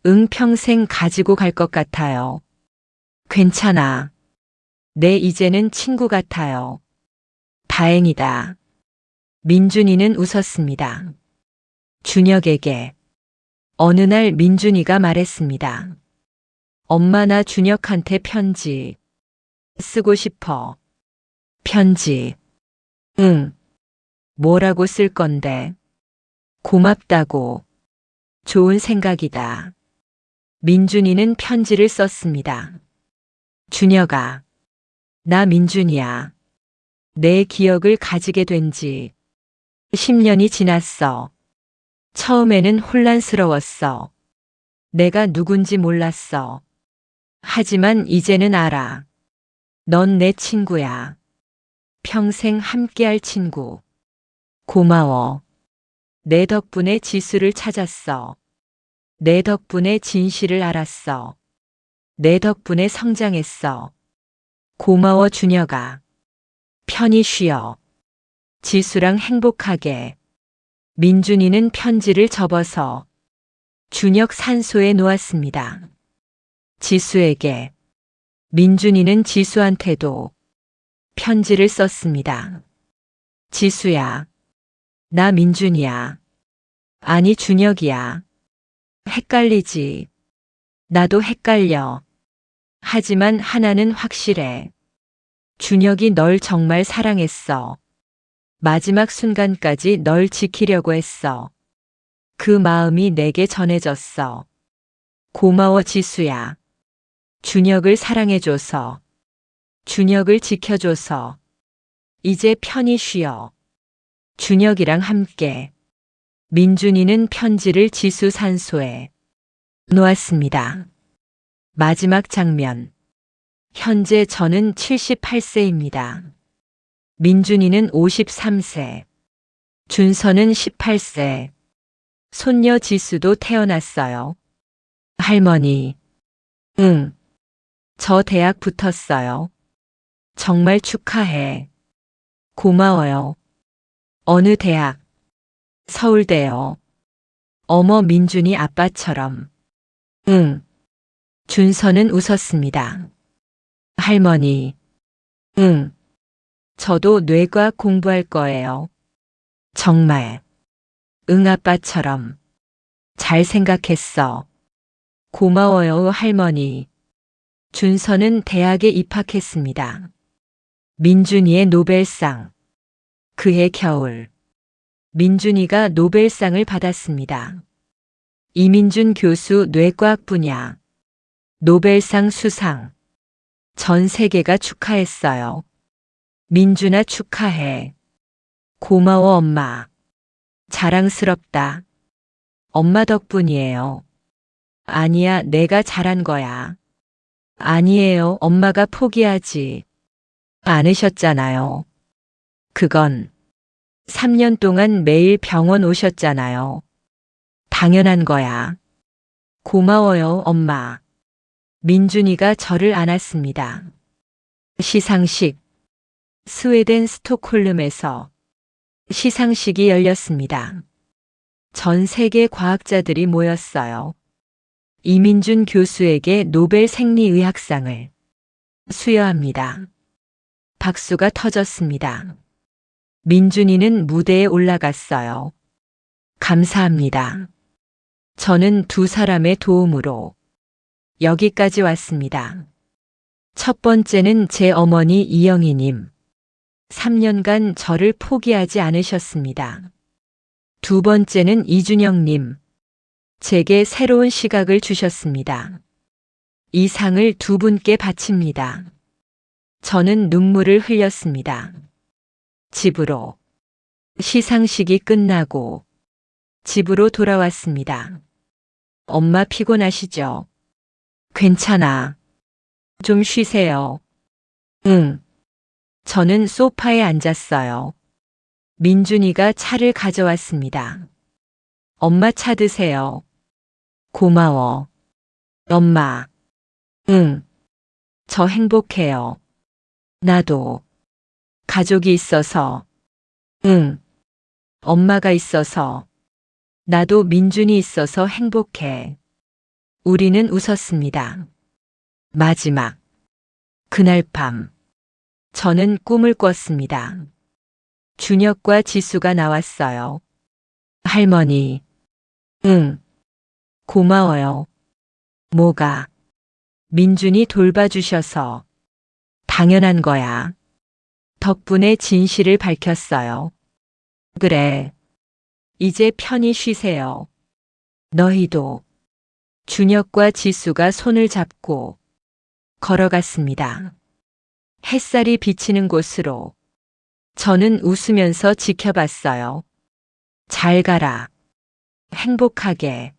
응, 평생 가지고 갈 것 같아요. 괜찮아. 네, 이제는 친구 같아요. 다행이다. 민준이는 웃었습니다. 준혁에게. 어느 날 민준이가 말했습니다. 엄마, 나 준혁한테 편지 쓰고 싶어. 편지. 응. 뭐라고 쓸 건데? 고맙다고. 좋은 생각이다. 민준이는 편지를 썼습니다. 준혁아. 나 민준이야. 내 기억을 가지게 된 지 10년이 지났어. 처음에는 혼란스러웠어. 내가 누군지 몰랐어. 하지만 이제는 알아. 넌 내 친구야. 평생 함께할 친구. 고마워. 내 덕분에 지수를 찾았어. 내 덕분에 진실을 알았어. 내 덕분에 성장했어. 고마워, 준혁아. 편히 쉬어. 지수랑 행복하게. 민준이는 편지를 접어서 준혁 산소에 놓았습니다. 지수에게. 민준이는 지수한테도 편지를 썼습니다. 지수야. 나 민준이야. 아니, 준혁이야. 헷갈리지. 나도 헷갈려. 하지만 하나는 확실해. 준혁이 널 정말 사랑했어. 마지막 순간까지 널 지키려고 했어. 그 마음이 내게 전해졌어. 고마워, 지수야. 준혁을 사랑해줘서, 준혁을 지켜줘서, 이제 편히 쉬어. 준혁이랑 함께 민준이는 편지를 지수 산소에 놓았습니다. 마지막 장면. 현재 저는 78세입니다. 민준이는 53세, 준서는 18세, 손녀 지수도 태어났어요. 할머니, 응, 저 대학 붙었어요. 정말 축하해. 고마워요. 어느 대학? 서울대요. 어머 민준이 아빠처럼. 응. 준서는 웃었습니다. 할머니. 응. 저도 뇌과학 공부할 거예요. 정말. 응 아빠처럼. 잘 생각했어. 고마워요 할머니. 준서는 대학에 입학했습니다. 민준이의 노벨상. 그해 겨울. 민준이가 노벨상을 받았습니다. 이민준 교수 뇌과학 분야. 노벨상 수상. 전 세계가 축하했어요. 민준아 축하해. 고마워 엄마. 자랑스럽다. 엄마 덕분이에요. 아니야, 내가 잘한 거야. 아니에요, 엄마가 포기하지 않으셨잖아요. 그건 3년 동안 매일 병원 오셨잖아요. 당연한 거야. 고마워요, 엄마. 민준이가 저를 안았습니다. 시상식. 스웨덴 스톡홀름에서 시상식이 열렸습니다. 전 세계 과학자들이 모였어요. 이민준 교수에게 노벨 생리의학상을 수여합니다. 박수가 터졌습니다. 민준이는 무대에 올라갔어요. 감사합니다. 저는 두 사람의 도움으로 여기까지 왔습니다. 첫 번째는 제 어머니 이영희님. 3년간 저를 포기하지 않으셨습니다. 두 번째는 이준영님. 제게 새로운 시각을 주셨습니다. 이 상을 두 분께 바칩니다. 저는 눈물을 흘렸습니다. 집으로. 시상식이 끝나고 집으로 돌아왔습니다. 엄마 피곤하시죠? 괜찮아. 좀 쉬세요. 응. 저는 소파에 앉았어요. 민준이가 차를 가져왔습니다. 엄마 차 드세요. 고마워. 엄마. 응. 저 행복해요. 나도. 가족이 있어서. 응. 엄마가 있어서. 나도 민준이 있어서 행복해. 우리는 웃었습니다. 마지막. 그날 밤. 저는 꿈을 꿨습니다. 준혁과 지수가 나왔어요. 할머니. 응. 고마워요. 뭐가? 민준이 돌봐주셔서. 당연한 거야. 덕분에 진실을 밝혔어요. 그래. 이제 편히 쉬세요. 너희도. 준혁과 지수가 손을 잡고 걸어갔습니다. 햇살이 비치는 곳으로. 저는 웃으면서 지켜봤어요. 잘 가라. 행복하게.